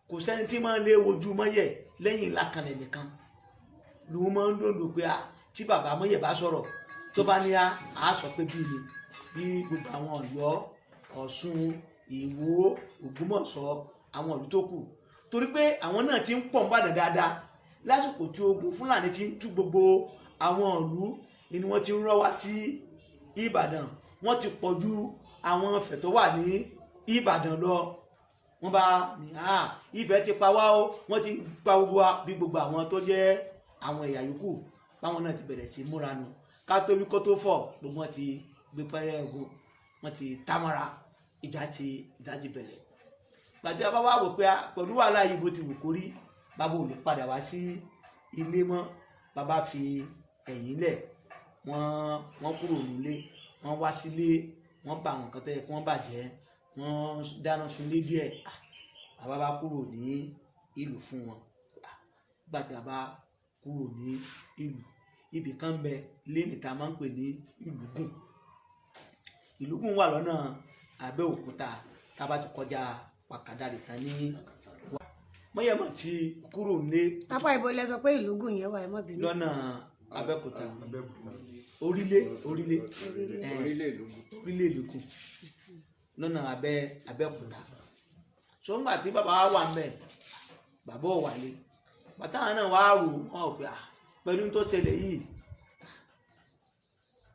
kò sẹ́ni tí máa ń lé ojú Mọ́yẹ̀ lẹ́yìn Lákanlẹ̀ nìkan lòun máa ń dòdò pé tí bàbá Mọ́yẹ̀ bá sọ̀rọ̀ tó bá ní a sọ pé bí ni bí gbogbo àwọn Ọ̀yọ́ Ọ̀ṣun Ìwó Ògbómọ̀ṣọ́ àwọn ìlú tó kù torí pé àwọn náà ti ń pọ̀ ń bàdàn dáadáa lásìkò tí ogun Fúlàní ti ń tú gbogbo àwọn ìlú ni wọ́n ti ń rọ́ wá sí Ìbàdàn wọ́n ti pọ̀ ju àwọn Ifẹ̀ tó wà ní Ìbàdàn lọ wọ́n bá ní Ifẹ̀ ti pa wá o wọ́n ti pa gbogbo wa bí gbogbo àwọn tó jẹ́ àwọn ẹ̀yà yòókù báwọn náà ti bẹ̀rẹ̀ sí múra nu ká tó wí kó tó fọ̀ gbogbo wọn ti gbé pẹ́rẹ́ ogun wọ́n ti támọ́ra ìjà ti bẹ̀rẹ̀ gbàtí a bá wà wò pé pẹ̀lú wàhálà yìí bó ti wù kórí bàbá ò lè padà wá sí ilé mọ́ bàbá fi ẹ̀yìn lẹ̀ wọ́n kúrò nílé wọ́n wá sílé wọ́n bá àwọn nǹkan tó yẹ kí wọ́n bàjẹ́ wọ́n dáná sunlé díẹ̀ bàbá bá kúrò ní ìlú fún wọn gbàtí a bá kúrò ní ìlú ibì kan bẹ lẹ́nì tá a máa ń pè ní Ìlúgùn wà lọ́nà Abẹ́òkúta tá a bá ti kọjá Pàkàdàrè tán ní Mọ́yẹ̀ mọ̀ tí kúrò nílé. apá ibo lẹ sọ pé Ìlúgùn yẹn wà ẹ má bínú. lọ́nà Abẹ́òkúta orílẹ̀ Ìlúgùn lọ́nà Abẹ́òkúta so ńgbà tí bàbá wà ń bẹ̀ bàbá ò wálé bàtà náà wà á rò wọn ò pé pẹ̀lú tó ṣẹlẹ̀ yìí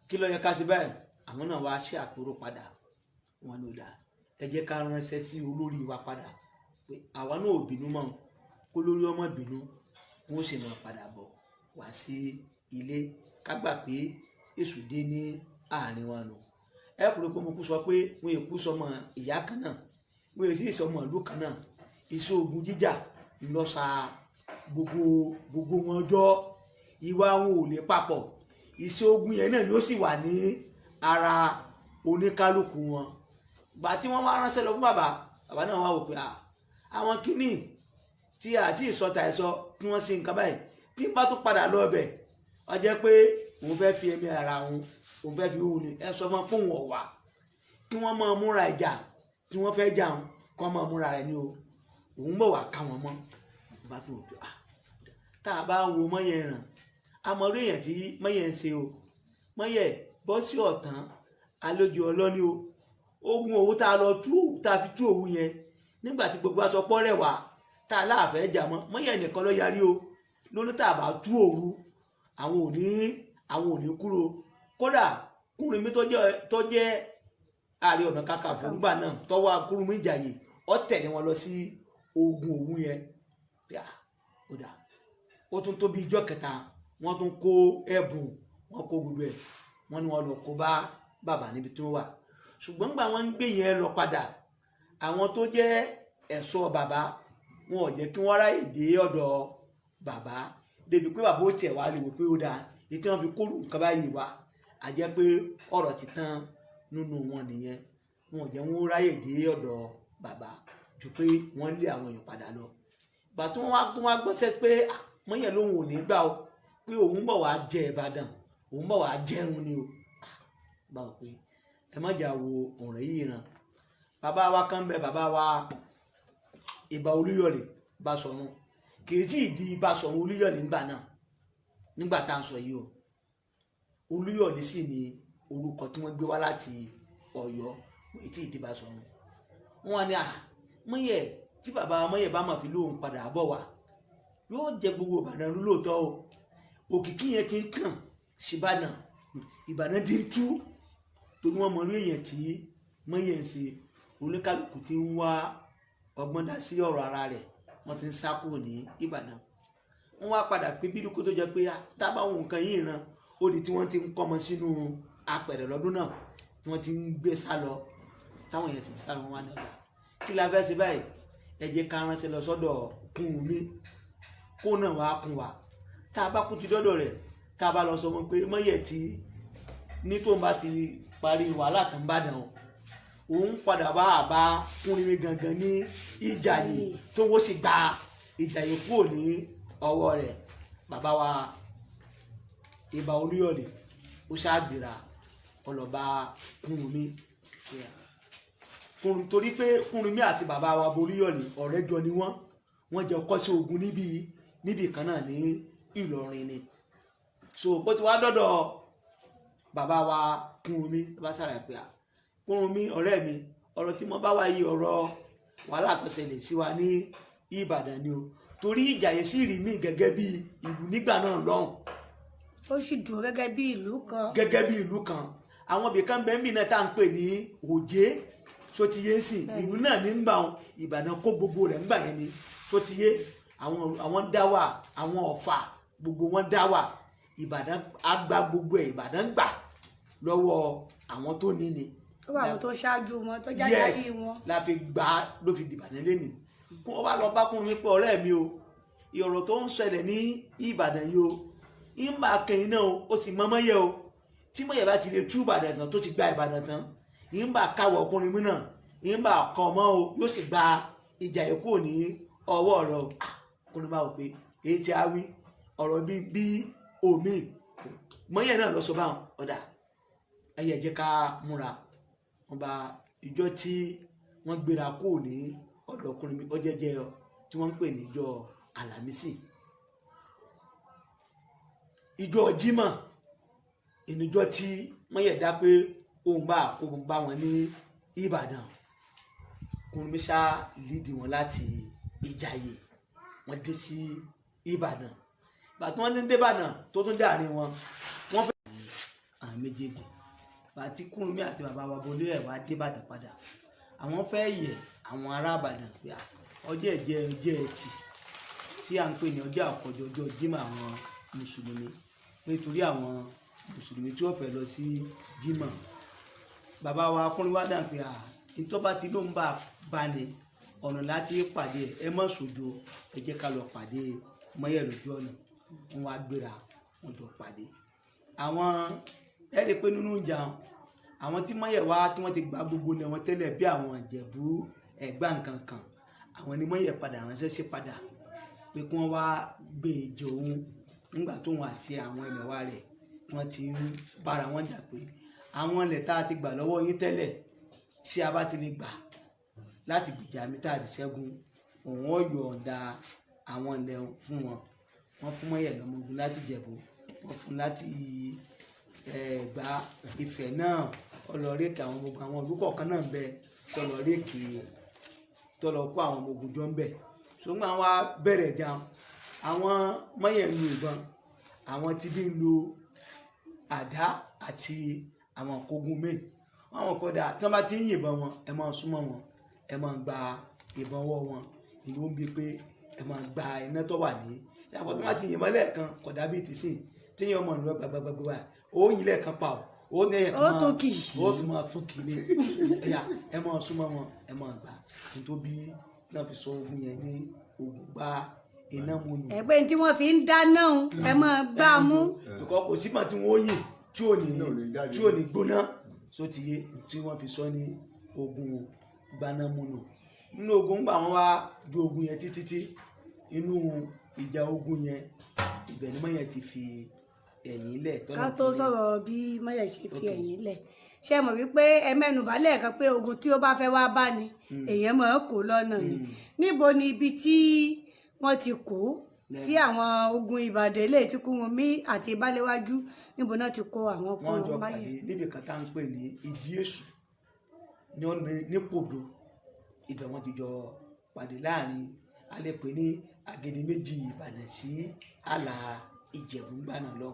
kí ló yẹ ká ti báyìí àwọn náà wá ṣe àpérò padà wọn ló dà ẹ jẹ́ ká ránṣẹ́ sí olórí wa padà pé àwa náà ò bínú mọ́ kó lórí ọmọ bínú wọn ó sì máa padà bọ̀ wá sí ilé ká gbà pé èṣù dé ní àárín wa nù ẹ kúrò pé mo kú sọ pé wọn èkú sọmọ ìyá kan náà wọn èsì sọmọ ìlú kan náà iṣẹ́ ogun jíjà ńlọ́sà gbogbo wọn jọ ìwà wọn ò lè papọ̀ iṣẹ́ ogun yẹn náà ni ó sì wà ní ara oníkálukú wọn gbà tí wọ́n wá ránṣẹ́ lọ fún bàbá náà wá wò pé àwọn kìíní tí àti ìsọta ẹ̀sọ kí wọ́n ṣe nǹkan báyìí tí n bá tún padà lọ ọbẹ̀ ọ jẹ́ pé òun fẹ́ fi ẹ̀mí ara òun fẹ́ fi wù ní ẹ sọ fún un pé òun ọ̀wà kí wọ́n máa múra ìjà tí wọ́n fẹ́ jà kọ́ máa múra rẹ̀ ní o òun bọ̀ wá ká wọn mọ́ bá tún wò pé tá a bá wo Mọ́yẹ̀ ràn amọ̀rú èèyàn tí Mọ́yẹ̀ ń ṣe o Mọ́yẹ̀ bọ́ sí ọ̀tán alójú ọlọ́ni o ogun òwú tá a fi tú òwú yẹn nígbà tí gbogbo aṣọ pọ́ rẹ̀ wá tá a láàfẹ́ jà mọ́ Mọ́yẹ̀ nìkan ló yarí o lóní tá a bá tú òwú àwọn ò ní kúrò kódà Kúrúnmí tó jẹ́ Ààrẹ Ọ̀nà Kakanfò ńgbà náà tọ́wọ́ Kúrúnmí Ìjàyè ó tẹ̀lé wọn lọ sí ogun òwú yẹn kódà ó tún tó bí ijọ́ kẹta wọ́n tún kó ẹ̀bùn wọ́n kó gbogbo ẹ̀ wọ́n ní wọ́n lọ kó bá bàbá níbi tó wà ṣùgbọ́n nígbà wọ́n ń gbé yẹn lọ padà àwọn tó jẹ́ ẹ̀ṣọ́ bàbá wọn ò jẹ́ kí wọ́n ráyè dé ọ̀dọ̀ bàbá débi pé bàbá ó tiẹ̀ wá lè wò pé ó dáa èyí tí wọ́n fi kóró nǹkan báyìí wá a jẹ́ pé ọ̀rọ̀ ti tán nínú wọn nìyẹn wọn ò jẹ́ wọn ráyè dé ọ̀dọ̀ bàbá ju pé wọ́n lé àwọn èèyàn padà lọ ìgbà tí wọ́n wá gbọ́sẹ̀ pé Mọ́yẹ̀ lòun ò ní gbà ó pé òun bọ̀ wá jẹ Ìbàdàn òun bọ̀ wá jẹun ni o báwo pé ẹ má jà wo ọ̀rọ̀ yìí ràn bàbá wa kan bẹ bàbá wa Ìbà Olúyọ̀lé Basọ̀run kì í tí ì di Basọ̀run Olúyọ̀lé ńgbà náà nígbà tá à ń sọ yìí o Olúyọ̀lé sì ni orúkọ tí wọ́n gbé wá láti Ọ̀yọ́ kì í tí ì di Basọ̀run wọn ni Mọ́yẹ̀ tí bàbá Mọ́yẹ̀ bá máa fi lóun padà bọ̀ wá yóò jẹ gbogbo Ìbàdàn lóòótọ́ o òkìkí yẹn ti ń kàn síbàdàn Ìbàdàn ti ń tú torí wọ́n mọ orí èèyàn tí Mọ́yẹ̀ ń ṣe oníkálukú ti ń wá ọgbọ́n dá sí ọ̀rọ̀ ara rẹ̀ wọ́n ti ń sá kúrò ní Ìbàdàn wọ́n wá padà pé bídúkú tó jẹ pé tábàwọn nǹkan yìí ràn ó di tí wọ́n ti ń kọ́mọ sínú apẹ̀rẹ̀ lọ́dún náà tí wọ́n ti ń gbé sá lọ táwọn èèyàn ti ń sá lọ wá nígbà kí la fẹ́ ṣe báyìí ẹ jẹ́ ká ránṣẹ́ lọ sọ́dọ̀ Kúrúnmí kó náà wá kún wa tá a bá kú ti dọ́dọ̀ rẹ̀ tá a bá lọ sọ wọn pé Mọ́yẹ̀ tí ní tó ń bá ti parí wàhálà tó ń bàdàn òun padà bá àbá Kúnrinmí gangan ní Ìjàyè tó wọ́n sì gba Ìjàyè kúrò ní ọwọ́ rẹ̀. Bàbá wa Ìbà Olúyọ̀lé ó ṣàgbéra ọlọ́ba Kúnrinmí torí pé Kúnrinmí àti bàbá wa Olúyọ̀lé ọ̀rẹ́ jọ ni wọ́n jẹ́ kọ́ sí ogun níbi kan náà ní Ìlọrin ni. So bó ti wá dọ́dọ̀ bàbá wa Kúnrinmí bá ṣàlàyé pé Kúnrinmí ọ̀rẹ́ mi ọ̀rọ̀ tí mo bá wá yí ọ̀rọ̀ wàhálà tó ṣẹlẹ̀ sí wa ní Ìbàdàn ni o torí Ìjàyè sì rí mi gẹ́gẹ́ bí ìlú nígbà náà lọ́hùn. Ó sì dúró gẹ́gẹ́ bí ìlú kan. Gẹ́gẹ́ bí ìlú kan àwọn ibìkan bẹ́ẹ̀mì náà tá à ń pè ní Òjé tó ti yé sí ìlú náà nígbà Ìbàdàn kó gbogbo rẹ̀ nígbà yẹn ni tó ti yé àwọn dá wà àwọn Ọ̀fà gbogbo wọn dá wà Ìbàdàn àgbà gbogbo ẹ̀ Ìbàdàn gbà lọ́wọ́ àwọn tó ní ni. Ó wà àwọn tó ṣáájú wọn tó jáde sí wọn. La fi gbà ló fi dìbàdàn lẹ́nu kó wá lọ bá Kúnrinmí pé ọ̀rẹ́ mi o ìyọ̀rọ̀ tó ń ṣẹlẹ̀ ní Ìbàdàn yìí o ìmọ̀ akẹ́yìn náà ó sì mọ́ mọ́yẹ o tí mọ́yẹ bá ti lè tú Ìbàdàn tán tó ti gba Ìbàdàn tán ìmọ̀ káwọ̀ Kúnrinmí náà ìmọ̀ kọ́ ọmọ o yóò sì gba Ìjàyè kúrò ní ọwọ́ rẹ̀ o. Kúnrinmí máa wò pé èyí tí a wí ọ̀rọ̀ bí omi mọ́yẹ náà lọ sọ báwọn ọ̀dà ẹ̀yẹ jẹ́ ká múra wọn bá ìjọ tí wọ́n gbéra kúrò ní ọ̀dọ̀ Kúnrinmí ọjẹ́jẹ́ tí wọ́n ń pè ní ìjọ Àlàmísì ìjọ Jímọ̀ ìníjọ tí wọ́n yẹ̀ dá pé òun bá kó bá wọn ní Ìbàdàn. Kúnrinmí ṣá lídì wọn láti Ìjàyè wọ́n dé sí Ìbàdàn bàtí wọ́n ní débàdàn tó tún dàrin wọn wọ́n fẹ́ àwọn méjèèjì bàtí Kúnrinmí àti bàbá wa bolé ẹ̀ wá débàdàn padà àwọn fẹ́ yẹ àwọn ará Ìbàdàn pé ọjọ́ ẹtì tí à ń pè ní ọjọ́ àkọ́jọ ọjọ́ Jímọ̀ àwọn mùsùlùmí nítorí àwọn mùsùlùmí tí wọ́n fẹ́ lọ sí Jímọ̀ bàbá wa Kúnrinmí wá dà pé ìtọ́ba tí ló ń bá ní ọ̀nà láti pàdé ẹ mọ̀ sódò ẹ jẹ́ ká lọ pàdé mọ́yẹ̀ lójú ọ̀nà wọn wá gbéra wọn jọ pàdé àwọn ẹ̀rí pé nínú ìjà àwọn tí mọ́yẹ̀ wá tí wọ́n ti gba gbogbo ilẹ̀ wọn tẹ́lẹ̀ bí àwọn Ìjẹ̀bú Ẹ̀gbá nǹkan kan àwọn ni mọ́yẹ̀ padà ránṣẹ́ sí padà pé kí wọ́n wá gbé ìjọ òun nígbà tóun àti àwọn ilẹ̀ wa rẹ̀ wọ́n ti ń bára wọn jà pé àwọn ilẹ̀ tá a ti gbà lọ́wọ́ yín tẹ́lẹ̀ tí a bá ti lè gbà láti gbìjà mi tá a lè ṣẹ́gun òun ó yọ̀ọ̀da àwọn ilẹ̀ fún wọn wọ́n fún mọ́yẹ̀ lọ́mọ ogun láti Jẹ̀bú wọ́n fún láti Ẹ̀gbá Ifẹ̀ náà ọlọ́ọ̀rẹ́kì àwọn ọmọ ogun àwọn ìlú kọ̀ọ̀kan náà ń bẹ tọlọ́ọ̀rẹ́kì tọlọ́ kó àwọn ọmọ ogun jọ ń bẹ ṣùgbọ́n àwọn bẹ̀rẹ̀ jà àwọn mọ́yẹ̀ ń lu ìbọn àwọn tí bí ń lu àdá àti àwọn kógun míì àwọn kódà tí wọ́n bá ti ń yìnbọn wọn ẹ máa súnmọ́ wọn ẹ máa gba ìbọn wọ́ wọn ìlú ń bi pé ẹ máa gba iná tó wà ní ṣàpọ̀ tó máa ti yìnbọn lẹ́ẹ̀kan kódà bíi ti sìn tí yẹn ọmọ ìlú gbàgbàgbà ó yìn lẹ́ẹ̀kan pa ó ní ẹ̀yẹ tó máa tún kì í ní ẹ̀yà ẹ máa súnmọ́ wọn ẹ máa gbà nítorí tí wọ́n fi sọ ogun yẹn ní ogun gba iná mú nù. ẹgbẹ́ tí wọ́n fi ń dáná ẹ máa gbá a mú. ìkọ́ kò sí màá tí wọ́n yìn tí ò ní gbóná só ti yé tí wọ́n fi sọ ní ogun gbanámúnù nínú ogun gbà wọ́n wá ju ogun yẹn títí inú ìjà ogun yẹn ibẹ̀ ni mọ́yẹ̀ ti fi ẹ̀yìn lẹ̀. ká tó sọ̀rọ̀ bí mọ́yẹ̀ ṣe fi ẹ̀yìn lẹ̀ ṣe mọ̀ wípé ẹ mẹ́nubà lẹ́ẹ̀kan pé ogun tí ó bá fẹ́ wá bá ni èèyàn máa kó lọ́nà ni níbo ni ibi tí wọ́n ti kó tí àwọn ogun Ìbàdàn eléyìí tí Kúrúnmí àti Ìbálẹ́wájú níbo náà ti kó àwọn ọkọ wọn jọ pàdé níbi kan tá à ń pè ní Ìdí Èṣù ní Pòdó ibẹ̀ wọ́n ti jọ pàdé láàrin alẹ́ pé ní Agédé méjì Ìbàdàn sí àlà Ìjẹ̀bú ńgbà náà lọ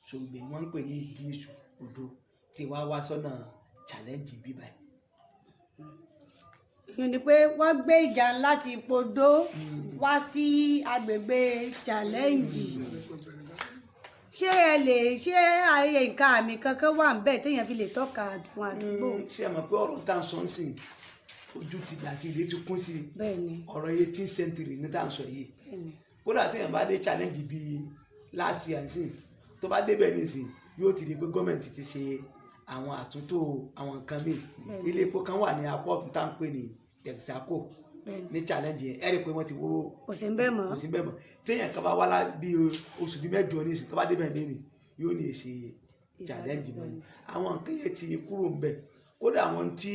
so ibẹ̀ wọ́n ń pè ní Ìdí Èṣù Pòdó tí wàá wá sọ́nà challenge bíbá ẹ̀. ìyẹn ni pé wọ́n gbé ìjà láti Pòdó wá sí agbègbè challenge ṣé ayé nǹkan àmì kankan wà ń bẹ téèyàn fi lè tọ́ka àdùn àdúgbò. ṣé ẹ mọ̀ pé ọ̀rọ̀ tá à ń sọ ń sìn ojú ti gbà sí ilé ti kún sí ọ̀rọ̀ 18th century ní tá à ń sọ yìí kódà téèyàn bá dé challenge bíi láàsì àìsìn tó bá débẹ̀ nísìn yóò ti di pé gọ́ọ̀mẹ̀ntì ti ṣe àwọn àtúntò àwọn nǹkan míì ilé epo kan wà ní apá ọ̀tún tá à ń pè ní Texaco ní challenge yẹn ẹ rí i pé wọ́n ti wó kò sí bẹ́ẹ̀ mọ́ téèyàn kan bá wá bí oṣù bíi mẹ́jọ ní ìsìn tó bá débẹ̀ lẹ́nu yóò ní èsì challenge mọ́ ni àwọn nǹkan yẹn ti kúrò ń bẹ̀ kódà àwọn tí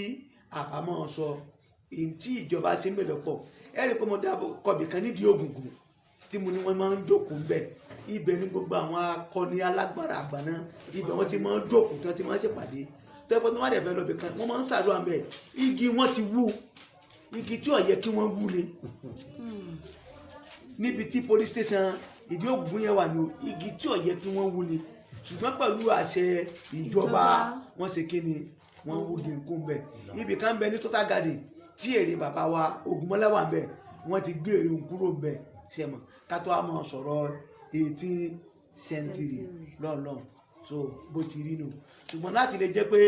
àbámọ́ sọ èyí tí ìjọba ṣe ń bẹ̀rẹ̀ pọ̀ ẹ rí i pé mo dábọ̀ kọ̀bì kan nídìí Ògùngùn tí mo ní wọ́n máa ń jókòó ń bẹ̀ ibẹ̀ ní gbogbo àwọn akọni alágbára àgbà náà ibẹ̀ wọ́n ti máa ń jókòó tí wọ́n ti máa ń ṣèpàdé tó ẹ̀kọ́ tí wọ́n dẹ̀ fẹ́ lọ bẹ̀ kan wọ́n máa ń ṣàdúrà ń bẹ̀ igi wọn ti wú igi tí ó yẹ kí wọ́n wú ni níbi tí police station ìdí Ògùngùn yẹn wà ní igi tí ó yẹ kí wọ́n wú ni ṣùgbọ́n pẹ̀lú àṣẹ ìjọba wọ́n ṣe kí ni wọ́n wú igi nǹkan bẹ̀ ibì kan bẹ ní Total Garden tí èrè bàbá wa Ògúnmọ́lá wà ń bẹ̀ wọ́n ti gbé èrè òun kúrò ń bẹ̀ ṣe mọ̀ ká tó a mọ̀ sọ̀rọ̀ 18th century lọ́nà so bó ti rí nù ṣùgbọ́n láti lè jẹ́ pé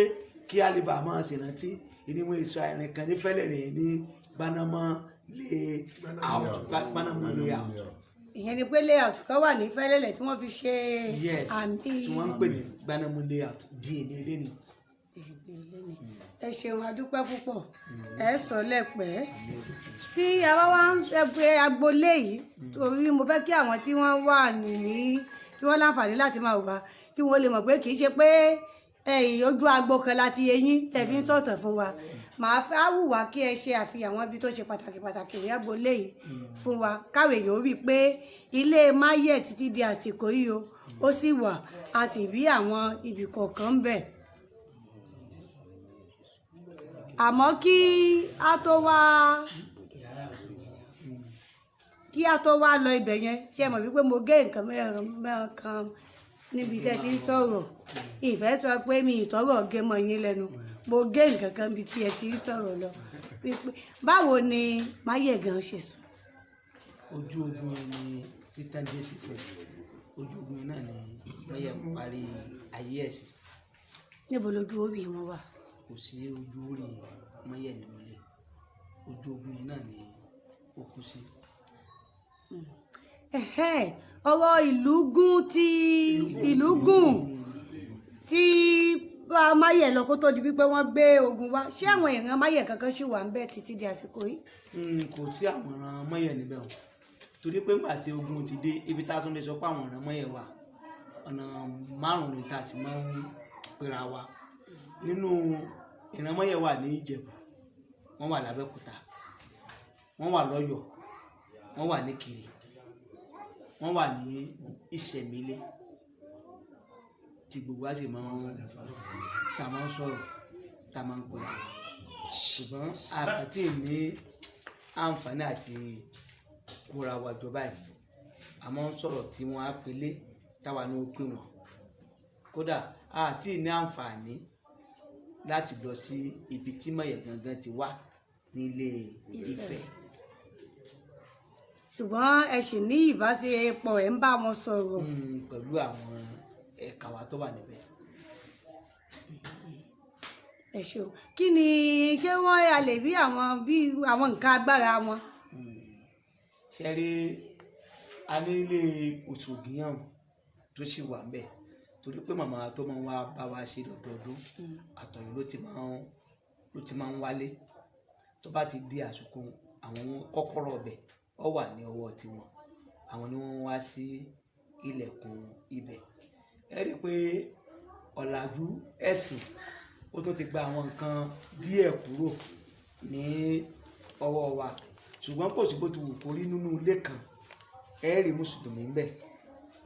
kí a lè bá a máa ṣèrántí ìníwọ̀n Israẹli kan ní fẹ́lẹ̀ rẹ̀ ní Gbanamọ́ layout ìyẹn ni pé layout kan wà ní fẹ́lẹ́lẹ̀ tí wọ́n fi ṣe àmì tí wọ́n ń pè ní Gbanamọ́ layout DNA lẹ́nu. ẹ ṣeun adúpẹ́ púpọ̀ ẹ sọ lẹ́pẹ́ tí a bá wá ń gbé agboolé yìí torí mo fẹ́ kí àwọn tí wọ́n wà tí wọ́n láǹfààní láti máa wà kí wọ́n lè mọ̀ pé kì í ṣe pé ojú agbo kan láti eyín tẹ̀fí ń sọ̀tàn fún wa màá fẹ́ wùwá kí ẹ ṣe àfihàn àwọn ibi tó ṣe pàtàkì ní agboolé yìí fún wa káwé yòó rí i pé ilé máyẹ̀ títí di àsìkò yìí ó sì wà a sì rí àwọn ibì kọ̀ọ̀kan ń bẹ̀. àmọ́ kí a tó wá lọ ibẹ̀ yẹn ṣe mọ̀ wípé mo gé nǹkan mẹ́rin kan níbi tẹ́ ti ń sọ̀rọ̀ ìfẹ́ sọ pé mi ìtọ́rọ̀ gé mọ́ yín lẹ́nu mo gé nǹkan kan bí tí ẹ ti ń sọ̀rọ̀ lọ wípé báwo ni Máyẹ̀gàn ṣe sùn. ojú ogun yẹn ni títàn dé sí fún ojú ogun yẹn náà ni Máyẹ̀gàn parí ayé ẹ̀ sí. níbo lójú orí wọn wà. kò sí ojú orí Máyẹ̀gàn nínú ilé ojú ogun yẹn náà ni ó kú sí. ọ̀rọ̀ ìlú gùn tí Máyẹ̀ lọ kó tó di wípé wọ́n gbé ogun wá ṣé àwọn ìran Máyẹ̀ kankan ṣì wà ń bẹ títí di àsìkò yìí. kò sí àwọn ìran Máyẹ̀ níbẹ̀ o torí pé nígbà tí ogun ti dé ibi tá a tún lè sọ pé àwọn ìran Máyẹ̀ wà ọ̀nà márùn-ún ni tá a sì máa ń pera wa nínú ìran Máyẹ̀ wà ní Ìjẹ̀bú wọ́n wà l'Abẹ́òkúta wọ́n wà l'Ọ́yọ́ wọ́n wà ní Ìkirè wọ́n wà ní Ìṣẹ̀mílé tí gbogbo àti máa ń ta máa ń sọ̀rọ̀ ta máa ń gbọ́dọ̀ ṣùgbọ́n àkàtì ní àǹfààní àti kóra wa jọ báyìí a máa ń sọ̀rọ̀ tí wọ́n á pelé táwa ní ó pè wọ́n kódà àti ní àǹfààní láti lọ sí ibi tí Máyẹ̀gàn gangan ti wá nílé Ifẹ̀. ṣùgbọ́n ẹ sì ní ìbáṣepọ̀ ẹ̀ ń bá wọn sọ̀rọ̀. pẹ̀lú àwọn ẹ̀ka wa tó wà níbẹ̀. ẹ ṣeun kí ni ṣé wọ́n a lè rí àwọn nǹkan agbára wọn. ṣe rí a ní ilé Òṣògìyàn tó sì wà ń bẹ̀ torí pé màmá tó máa ń wá bá wa ṣe lọ́dọọdún àtọ̀yìn ló ti máa ń wálé tó bá ti di àsìkò àwọn kọ́kọ́rọ́ ọbẹ̀ ó wà ní ọwọ́ tiwọn àwọn ni wọ́n wá sí ilẹ̀kùn ibẹ̀ ẹ rí i pé ọ̀làjú ẹ̀sìn ó tún ti gba àwọn nǹkan díẹ̀ kúrò ní ọwọ́ wa ṣùgbọ́n kò sí bó ti wù kó rí nínú ilé kan ẹ rí mùsùlùmí ń bẹ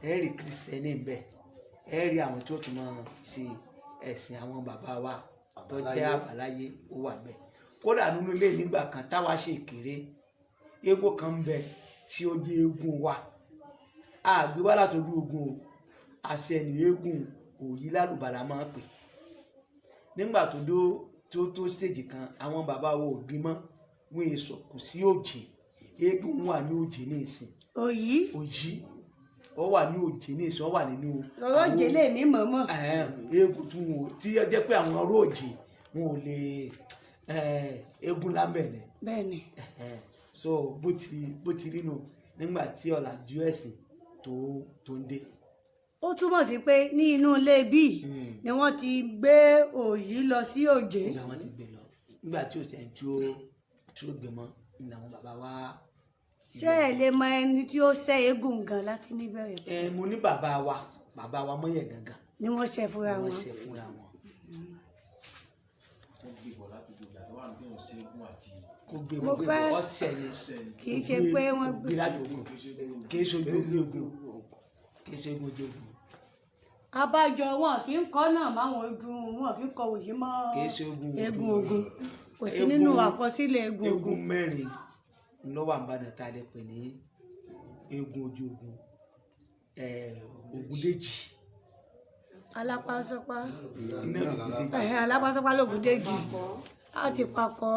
ẹ rí kìrìsìtẹ́nì ń bẹ ẹ rí àwọn tí ó tún máa ṣe ẹ̀sìn àwọn bàbá wa tó jẹ́ àbáláyé ó wà bẹ́ẹ̀ kódà nínú ilé nígbà kan táwa ṣe kéré eégún kan ń bẹ tí ó jẹ́ eégún wa àgbé wá látọjú ogun o àṣẹ ẹni eégún òyì lálùbàlà máa ń pè nígbà tó stage kan àwọn bàbá wo ò bímọ wọn èso kò sí òjì eégún wà ní òjì ní ìsìn òyì ó wà ní òjì ní ìsìn ó wà nínú lọ́rọ̀ òjì lè ní mọ̀mọ́ eégún tún wò tí ó jẹ́ pé àwọn ọ̀rọ̀ òjì wọn ò lè eégún lábẹ́lẹ̀ bẹ́ẹ̀ni so bó ti rí nù nígbà tí ọ̀làjú ẹ̀sìn tó ń dé ó túmọ̀ sí pé ní inú ilé bíi ni wọ́n ti gbé òyì lọ sí òjé. ni àwọn ti gbé lọ nígbà tí ò tẹ̀ tí ó gbé mọ́ ní àwọn bàbá wa. ṣé ẹ lè mọ ẹni tí ó ṣe eégún gan láti níbẹ̀rẹ̀? mo ní bàbá wa mọ́yẹ̀ gangan. ni wọ́n ṣe fúnra wọn. wọ́n ṣe fúnra wọn. kò gbé mo fẹ́ ọ̀sẹ̀ ni kì í ṣe pé wọ́n gbé láti ogun kì í ṣe ogun kì í ṣe ogun ojú ogun. abájọ wọn kì í kọ́ náà máwọn ogun wọn kì í kọ òyì mọ́ kì í ṣe ogun ogun kò sí nínú àkọsílẹ̀ eégún ogun. eégún mẹ́rin lọ́wọ́ àǹbàdàn tá a lè pè ní eégún ojú ogun Ògúndèjì. alápásápá alápásápá l'Ògúndèjì àti Pàkọ́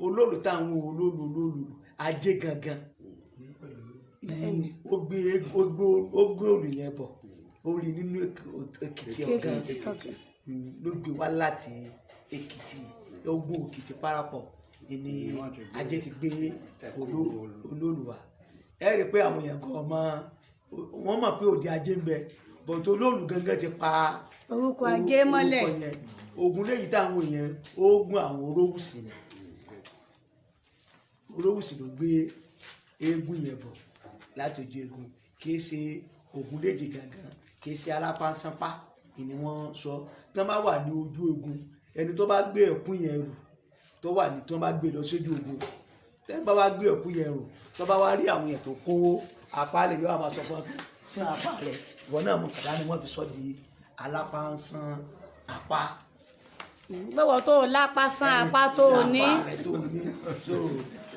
olóòlù táwọn olóòlù ajé gangan ó gbé òòlù yẹn bọ̀ ó rí nínú Èkìtì ọ̀gá ló gbé wá láti Èkìtì Ògùn Òkìtì parapọ̀ ni ajé ti gbé olóòlù wá. ẹ rí i pé àwọn èèyàn kan wọ́n mọ̀ pé òde ajé ń bẹ bọ̀tò olóòlù gangan ti pa orúkọ ajé mọ́lẹ̀. Ògúndèjì táwọn èèyàn ó gún àwọn Orówùsì ni Orówùsì ló gbé eégún yẹn bọ̀ láti ojú eégún kì í ṣe Ògúndèjì gangan kì í ṣe alápánsánpá ni wọ́n sọ tí wọ́n bá wà ní ojú eégún ẹni tó bá gbé ẹ̀kún yẹn rù tó wà ní tí wọ́n bá gbé lọ sójú eégún tẹ́ni bá wá gbé ẹ̀kún yẹn rù tó bá wá rí àwọn yẹn tó kó apá rẹ̀ yóò máa sọ fún ọ sí apá rẹ̀ ìwọ náà mú kàdá ni wọ́n fi sọ di alápánsán apá. lọ́wọ́ tó o lápá sán apá tó o ní.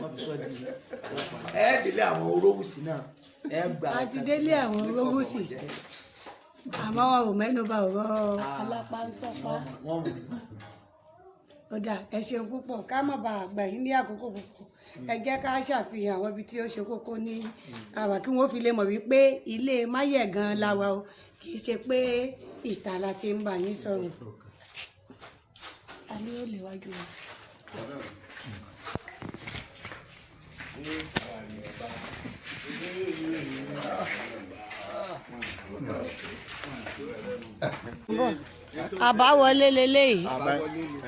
wọ́n fi sọ di délé àwọn Orówùsì náà gbà. a ti délé àwọn Orówùsì àmọ́ wọn ò mẹ́nu bà ọ̀rọ̀ alápánsánpá. ọ̀dà ẹ ṣeun púpọ̀ ká má bàa gbà yín ní àkókò púpọ̀ ẹ jẹ́ ká ṣàfihàn àwọn ibi tí ó ṣe kókó ní àwa kí wọ́n fi lè mọ̀ wípé ilé Máyẹ̀gàn la wà o kì í ṣe pé ìta la ti ń bá yín sọ̀rọ̀. a ní ó lè wájú wa. àbáwọlé leléyìí.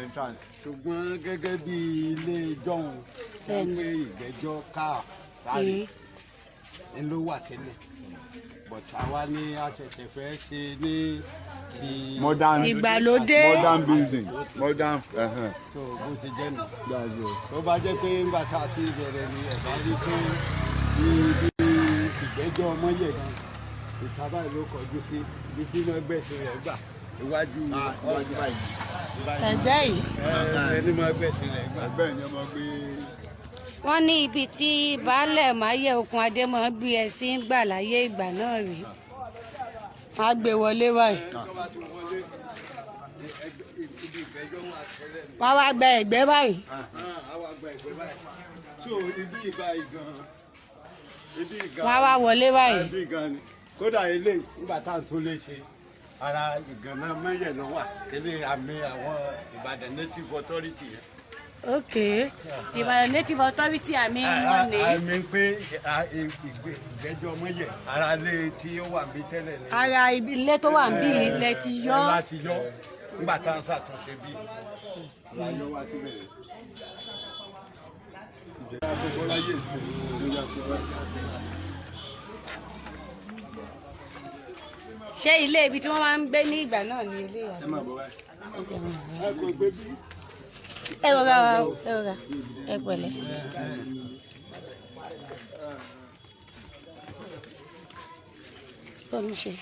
entrance. ṣùgbọ́n gẹ́gẹ́ bí ilé ìjọhún wọ́n pé ìgbẹ́jọ́ káà sáré ló wà tẹ́lẹ̀ but àwa ni a ṣẹ̀ṣẹ̀ fẹ́ ṣe ní modern ìgbàlódé modern building modern. so bó ṣe jẹ́ nù. tó bá jẹ́ pé ń bàtà sí ìbẹ̀rẹ̀ ni ẹ̀bá rí pé ibi ìgbẹ́jọ́ Máyẹ̀gàn ìtàbá ìlú kọjú sí ibi tí wọ́n gbẹ̀sìn rẹ̀ gbà iwájú báyìí. ẹgbẹ́ yìí. ẹni máa gbẹ̀sìn rẹ̀ gbà. ẹgbẹ́ yẹn máa gbé. wọ́n ní ibi tí baálẹ̀ Máyẹ̀ Okun Adé máa gbé ẹṣin gbà láyé ìgbà náà rí wọ́n á gbé wọlé báyìí. wọ́n á wá gba ẹ̀gbẹ́ báyìí. so ibi ìgbà ìgan wọ́n á wá wọlé báyìí. ibi ìgan ni kódà eléyìí nígbà tá à ń tó lè ṣe ara ìgànnà Máyẹ̀ ló wà kíní àmì àwọn Ìbàdàn Native Authority yẹn. ok Ìbàdàn Native Authority àmì wọn ni. àmì pé ìgbẹ́jọ́ Máyẹ̀ ara ilé tí ó wà bí tẹ́lẹ̀ ni. ara ilé tó wà bí ilẹ̀ ti yọ. láti yọ nígbà tá à ń ṣàtúnṣe bí. láyọ̀ wá tó bẹ̀rẹ̀. ìjọba gbogbo láyé ìsinmi ló yà kó wá. ṣé ilé ibi tí wọ́n máa ń gbé ní ìgbà náà ni ilé ìyá. ẹ máa bọ̀ báyìí. ẹ kò gbé bí. ẹ rọra ẹ pẹ̀lẹ́. Olùṣe.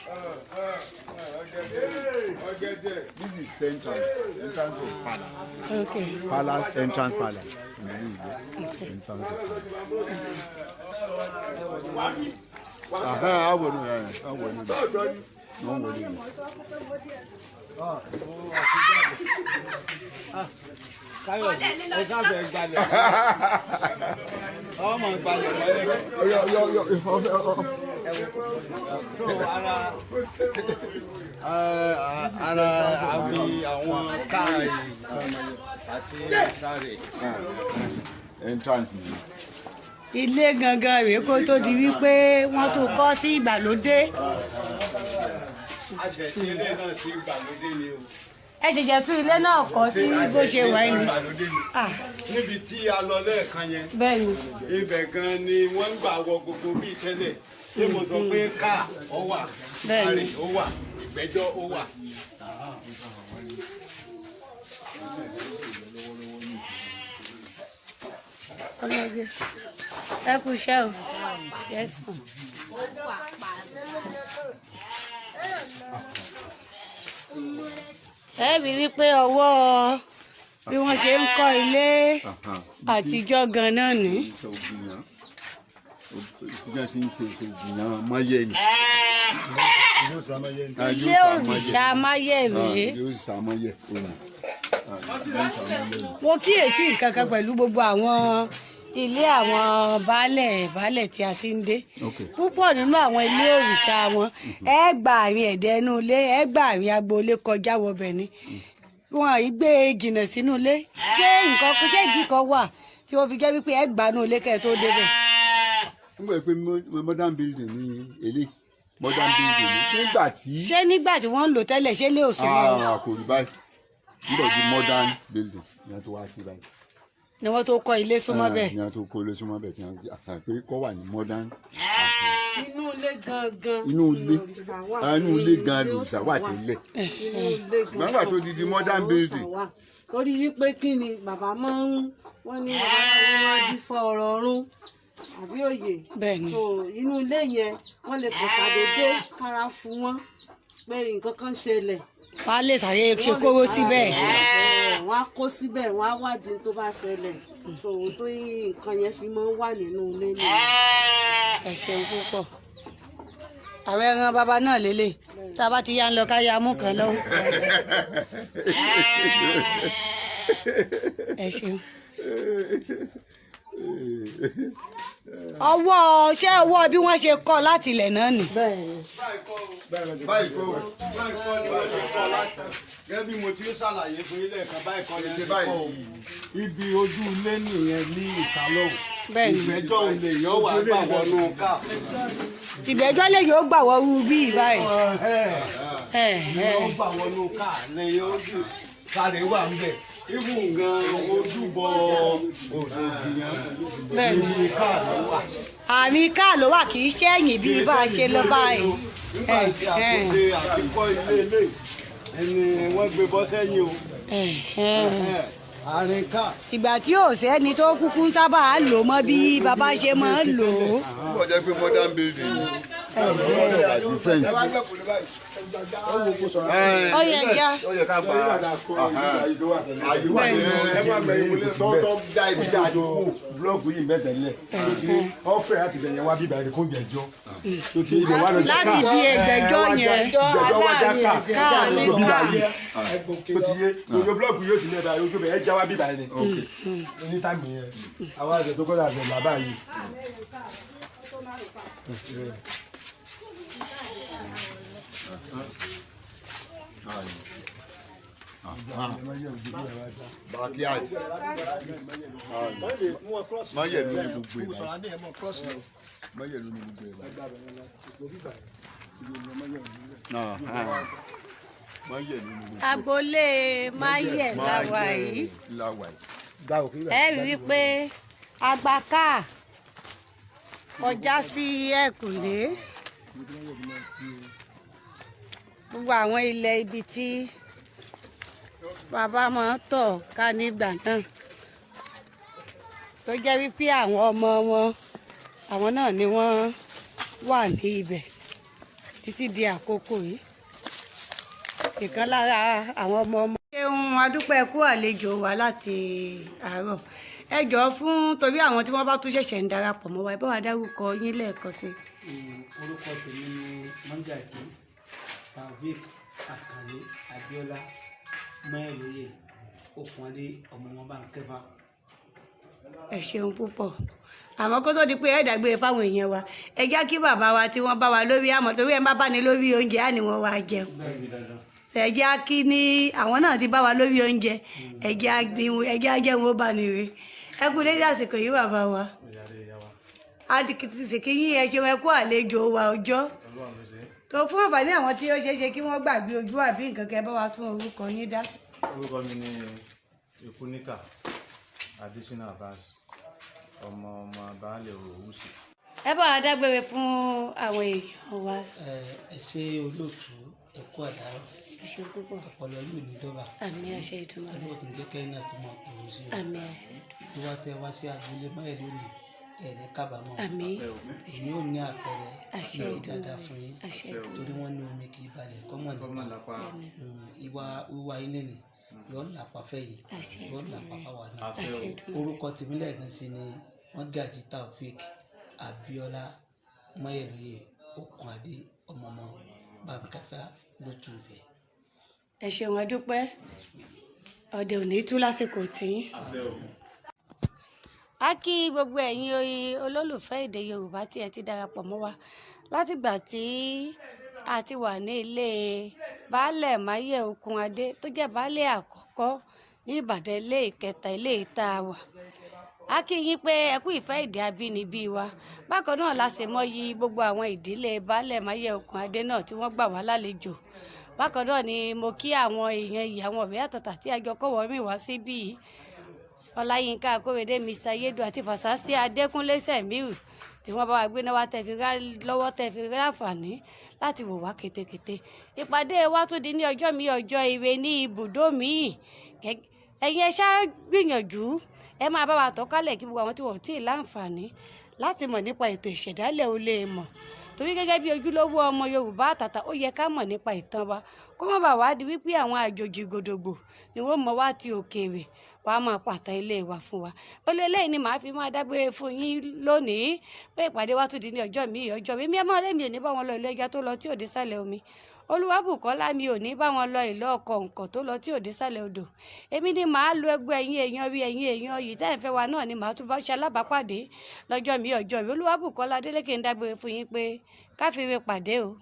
This is entrance of palace. Okay. Palace entrance palace. Káyọ̀ ẹ sáfẹ́ gbalẹ̀ ọmọ gbalẹ̀ wọlé. So ara àmì àwọn káàyè àti sáré. Entrance ni. ilé gangan rèé kó tó di wípé wọ́n tún kọ́ sí ìgbàlódé. àṣẹ̀ṣe ilé náà sí ìgbàlódé ni o. ẹ ṣẹ̀ṣẹ̀ tún ilé náà kọ́ sí bó ṣe wà ní. níbi tí a lọ lẹ́ẹ̀kan yẹn. bẹ́ẹ̀ni. ibẹ̀ gan ni wọ́n ń gbà wọ gbogbo bíi tẹ́lẹ̀ tí mo sọ pé ká ọ wà àrè ó wà ìgbẹ́jọ́ ó wà. ọlọ́gbẹ́ ẹ kú iṣẹ́ o yes ma. ẹ rí wípé ọwọ́ bí wọ́n ṣe ń kọ́ ilé àtijọ́ gan-an ní. ìpínlẹ̀ tí ń ṣe ìṣògùnyàn máyẹ̀ ni. ilé òrìṣà máyẹ̀ rèé. ilé òrìṣà máyẹ̀ òní. wọ́n kíyèsí nǹkan kan pẹ̀lú gbogbo àwọn ilé àwọn baálẹ̀ tí a ti ń dé púpọ̀ nínú àwọn ilé òrìṣà wọn ẹ gbà àrin ẹ̀dẹ̀ inú ilé ẹ gbà àrin agboolé kọjá wọbẹ̀ ni wọn ì gbé jìnnà sínú ilé ṣé nǹkan ṣé ìdí kan wà tí wọ́n fi jẹ́ wípé ẹ gbà nínú ilé kẹ́ ẹ tó débẹ̀. nígbà pé modern building ni eléyìí modern building ni nígbà tí. ṣé nígbà tí wọ́n ń lò tẹ́lẹ̀ ṣé lè òsì mọ́. kò rí báyìí nígbà tí modern building ni wọ́n tó wá sí báyìí. ni wọ́n tó kọ́ ilé súnmọ́ bẹ́ẹ̀. ni wọ́n tó kọ́ ilé súnmọ́ bẹ́ẹ̀ tí wọ́n pé kọ́ wà ní modern. inú ilé gangan inú ilé gan lòrìṣà wà tẹ́lẹ̀. nígbà tó di modern building. torí wípé kí ni bàbá máa ń wọ́n ní bàbá wọn di fọ ọ̀rọ̀ ọ̀run àbí òye so inú ilé yẹn wọ́n lè kàn ṣàdédé kára fún wọn pé nǹkan kan ṣẹlẹ̀. wọ́n á lè sáré ṣe kóró síbẹ̀. wọ́n á kó síbẹ̀ wọ́n á wádìí tó bá ṣẹlẹ̀ so ohun tó nǹkan yẹn fi máa ń wà nínú ilé ni. ẹ ṣeun púpọ̀ àwọn ẹran bàbá náà lélẹ̀ tá a bá ti yá ń lọ ká yá mú kan lọ́wọ́. ẹ ṣeun. ọwọ́ bí wọ́n ṣe kọ́ láti ilẹ̀ náà nì. báyìí kọ́ gẹ́gẹ́ bí mo ti ń ṣàlàyé fún ilé ẹ̀ka báyìí kọ́ yẹn kọ́ ibi ojú ilé nìyẹn ní ìkálọ́hùn ìgbẹ́jọ́ òun lè yọ wà gbà wọnú ká. ìgbẹ́jọ́ lè yóò gbà wọ́n rú bí báyìí. yóò gbà wọnú ká lẹ́yìn ojú sáré wà ń bẹ̀ ibù gan ojúbọ òdòdìyàn ní ká ló wà. àmì ká ló wà kì í ṣẹ́yìn bí bá a ṣe lọ báyìí. nígbà tí àkókò àtikọ́ ilé ẹni wọ́n gbé bọ́ sẹ́yìn o. àárín ká. ìgbà tí ò sẹ́ni tó kúkú ń sábà lò mọ́ bí bàbá ṣe máa ń lò ó. wọ́n jẹ́ pé modern building ni. àti fẹ́ǹsì. ó yẹ já. ó yẹ ká gba àyíwá yẹn tọ́tọ́ já ibi tí a ti kú. búlọ́ọ̀kù yìí mẹ́tẹ̀lẹ̀ ọ̀fẹ́ láti bẹ̀yẹn wá bíbá ẹ̀kọ́ gbẹ̀jọ́ tó ti ibẹ̀ wá lọ́jọ́ ká láti bí ẹgbẹ̀jọ́ yẹn gbẹ̀jọ́ wájà ká nígbà bíbá yìí tó ti yé gbogbo búlọ́ọ̀kù yóò sì lẹ́ẹ̀dá ojú bẹ̀ ẹ̀ já wá bíbá yẹn ní táàmì yẹn àwọn àgbẹ̀ tó kọ́ dà bẹ̀ bàbá yìí. backyard máyẹ̀lú ní gbogbo ìgbà máyẹ̀lú ní gbogbo ìgbà máyẹ̀lú ní gbogbo. agboolé máyẹ̀ láwa yìí ẹ rí i pé agbáká kọjá sí ẹ̀kúnlé gbogbo àwọn ilẹ̀ ibi tí bàbá máa ń tọ̀ ká nígbà náà tó jẹ́ wípé àwọn ọmọ wọn àwọn náà ni wọ́n wà ní ibẹ̀ títí di àkókò yìí ìkan lára àwọn ọmọ. ṣéun adúpẹ́ kú àlejò wa láti àárọ̀ ẹ jọ̀ọ́ fún torí àwọn tí wọ́n bá tún ṣẹ̀ṣẹ̀ ń darapọ̀ mọ́ wa ẹ bá wa dárúkọ yín lẹ́ẹ̀kan sí. orúkọ tèmi ni Mọ́jàdí Taofeek Àkànní Abíọ́lá mọ́ẹ̀lóye Òkúnadé ọmọ wọn bá ń kẹfà. ẹ ṣeun púpọ̀ àmọ́ kó tó di pé ẹ dàgbére fáwọn èèyàn wa ẹ já kí bàbá wa tí wọ́n bá wa lórí àmọ́ torí ẹ má bá ní lórí oúnjẹ á ní wọ́n wá jẹun ẹ já kí ní àwọn náà ti bá wa lórí oúnjẹ ẹ já jẹun ó bá ní rè ẹ kú dédé àsìkò yìí bàbá wa adìkìtìsì kí yín ẹ ṣe wọn kó àlejò wa ọjọ́ tó fún àǹfààní àwọn tí ó ṣeé ṣe kí wọ́n gbàgbé ojú àbí nǹkan kẹ́ bá wa tún orúkọ yín dá. orúkọ mi ni Ekunika Additional Advance ọmọ baálẹ̀ Òwúsì. ẹ bá wa dágbére fún àwọn èèyàn wa. ẹ ṣe olóòtú ẹkú àdárọ ṣe púpọ̀. ọpọlọ yóò ní dọ́bà. àmì àṣẹ ìdùnnú. ọlọ́wọ́ tó ń jẹ́ kẹ́hìn náà tó máa kúrò sí o. àmì àṣẹ ìdùnnú. tó wá tẹ wá sí agboolé máyẹ̀ lónìí ẹ̀ẹ́dẹ́ kábàámọ̀. àmì. èmi ò ní àpẹẹrẹ ní ti dáadáa fún yín torí wọ́n ní omi kì í balẹ̀ kọ́mọ̀ nípa wíwá ilé ni yóò làpá fẹ́yìn yóò làpá fáwa náà. orúkọ tèmi lẹ́ẹ̀kan sí ni wọ́n Gàjí Taofik Abíọ́lá Máyẹ̀lóye Okunade ọmọọmọ Bámikàfà lótú ibẹ̀. ẹ ṣeun adúpẹ́ ọ̀dẹ̀ òní tú lásìkò tí. a kí gbogbo ẹ̀yin olólùfẹ́ èdè Yorùbá tí ẹ ti darapọ̀ mọ́ wa látìgbà tí a ti wà ní ilé baálẹ̀ Máyẹ̀ Okunade tó jẹ́ baálẹ̀ àkọ́kọ́ ní Ìbàdàn, ilé ìkẹta ilé ìta wà. a kí yín pé ẹ kú ìfẹ́ èdè abínibí wa. bákan náà la ṣe mọyì gbogbo àwọn ìdílé baálẹ̀ Máyẹ̀ Okunade náà tí wọ́n gbà wá lálejò. bákan náà ni mo kí àwọn èèyàn yìí àwọn ọ̀rẹ́ àtàtà tí a jọ kọ́wọ́ mi wá síbí Ọláyínká Akórèdé Mr. Yedu àti Fàṣásí Adékúnlé Sẹ̀míù tí wọ́n bá wa gbé náà wá lọ́wọ́ tẹ̀ fi rí àǹfààní láti wò wá kétékété. ìpàdé wa tún di ní ọjọ́ mi ọjọ́ ire ní ibùdó míì. ẹ̀yin ẹ ṣá gbìyànjú ẹ máa bá wa tọ́ kálẹ̀ kí gbogbo àwọn tí wọ́n tí ì láǹfààní láti mọ̀ nípa ètò ìṣẹ̀dálẹ̀ ó lè mọ̀ torí gẹ́gẹ́ bí ojúlówó ọmọ Yorùbá àtàtà ó yẹ ká mọ̀ nípa ìtàn wa kó má bàa wá di wípé àwọn àjòjì gòdògbò ni wọ́n mọ̀ wá ti òkèèrè wàá máa pàtàn ilé wa fún wa. pẹ̀lú eléyìí ni màá fi máa dágbére fún yín lónìí pé ìpàdé wa tún di ní ọjọ́ mi ọjọ́ mi ẹ máa lẹ́mi ò ní bá wọn lọ ìlú ẹja tó lọ tí ò dé sálẹ̀ omi. Olúwabùkọ́lá mi ò ní bá wọn lọ ìlú ọkọ̀ nǹkan tó lọ tí ò dé sálẹ̀ odò. èmi ni màá lo ẹgbẹ́ ẹ̀yin èèyàn rí ẹ̀yin èèyàn yìí tẹ́ ẹ̀ ń fẹ́ wa náà ni màá tún bá ṣe alábàápàdé lọ́jọ́ mi ọjọ́ mi. Olúwabùkọ́lá Adélékè ń dágbére fún yín pé káfíńre pàdé o.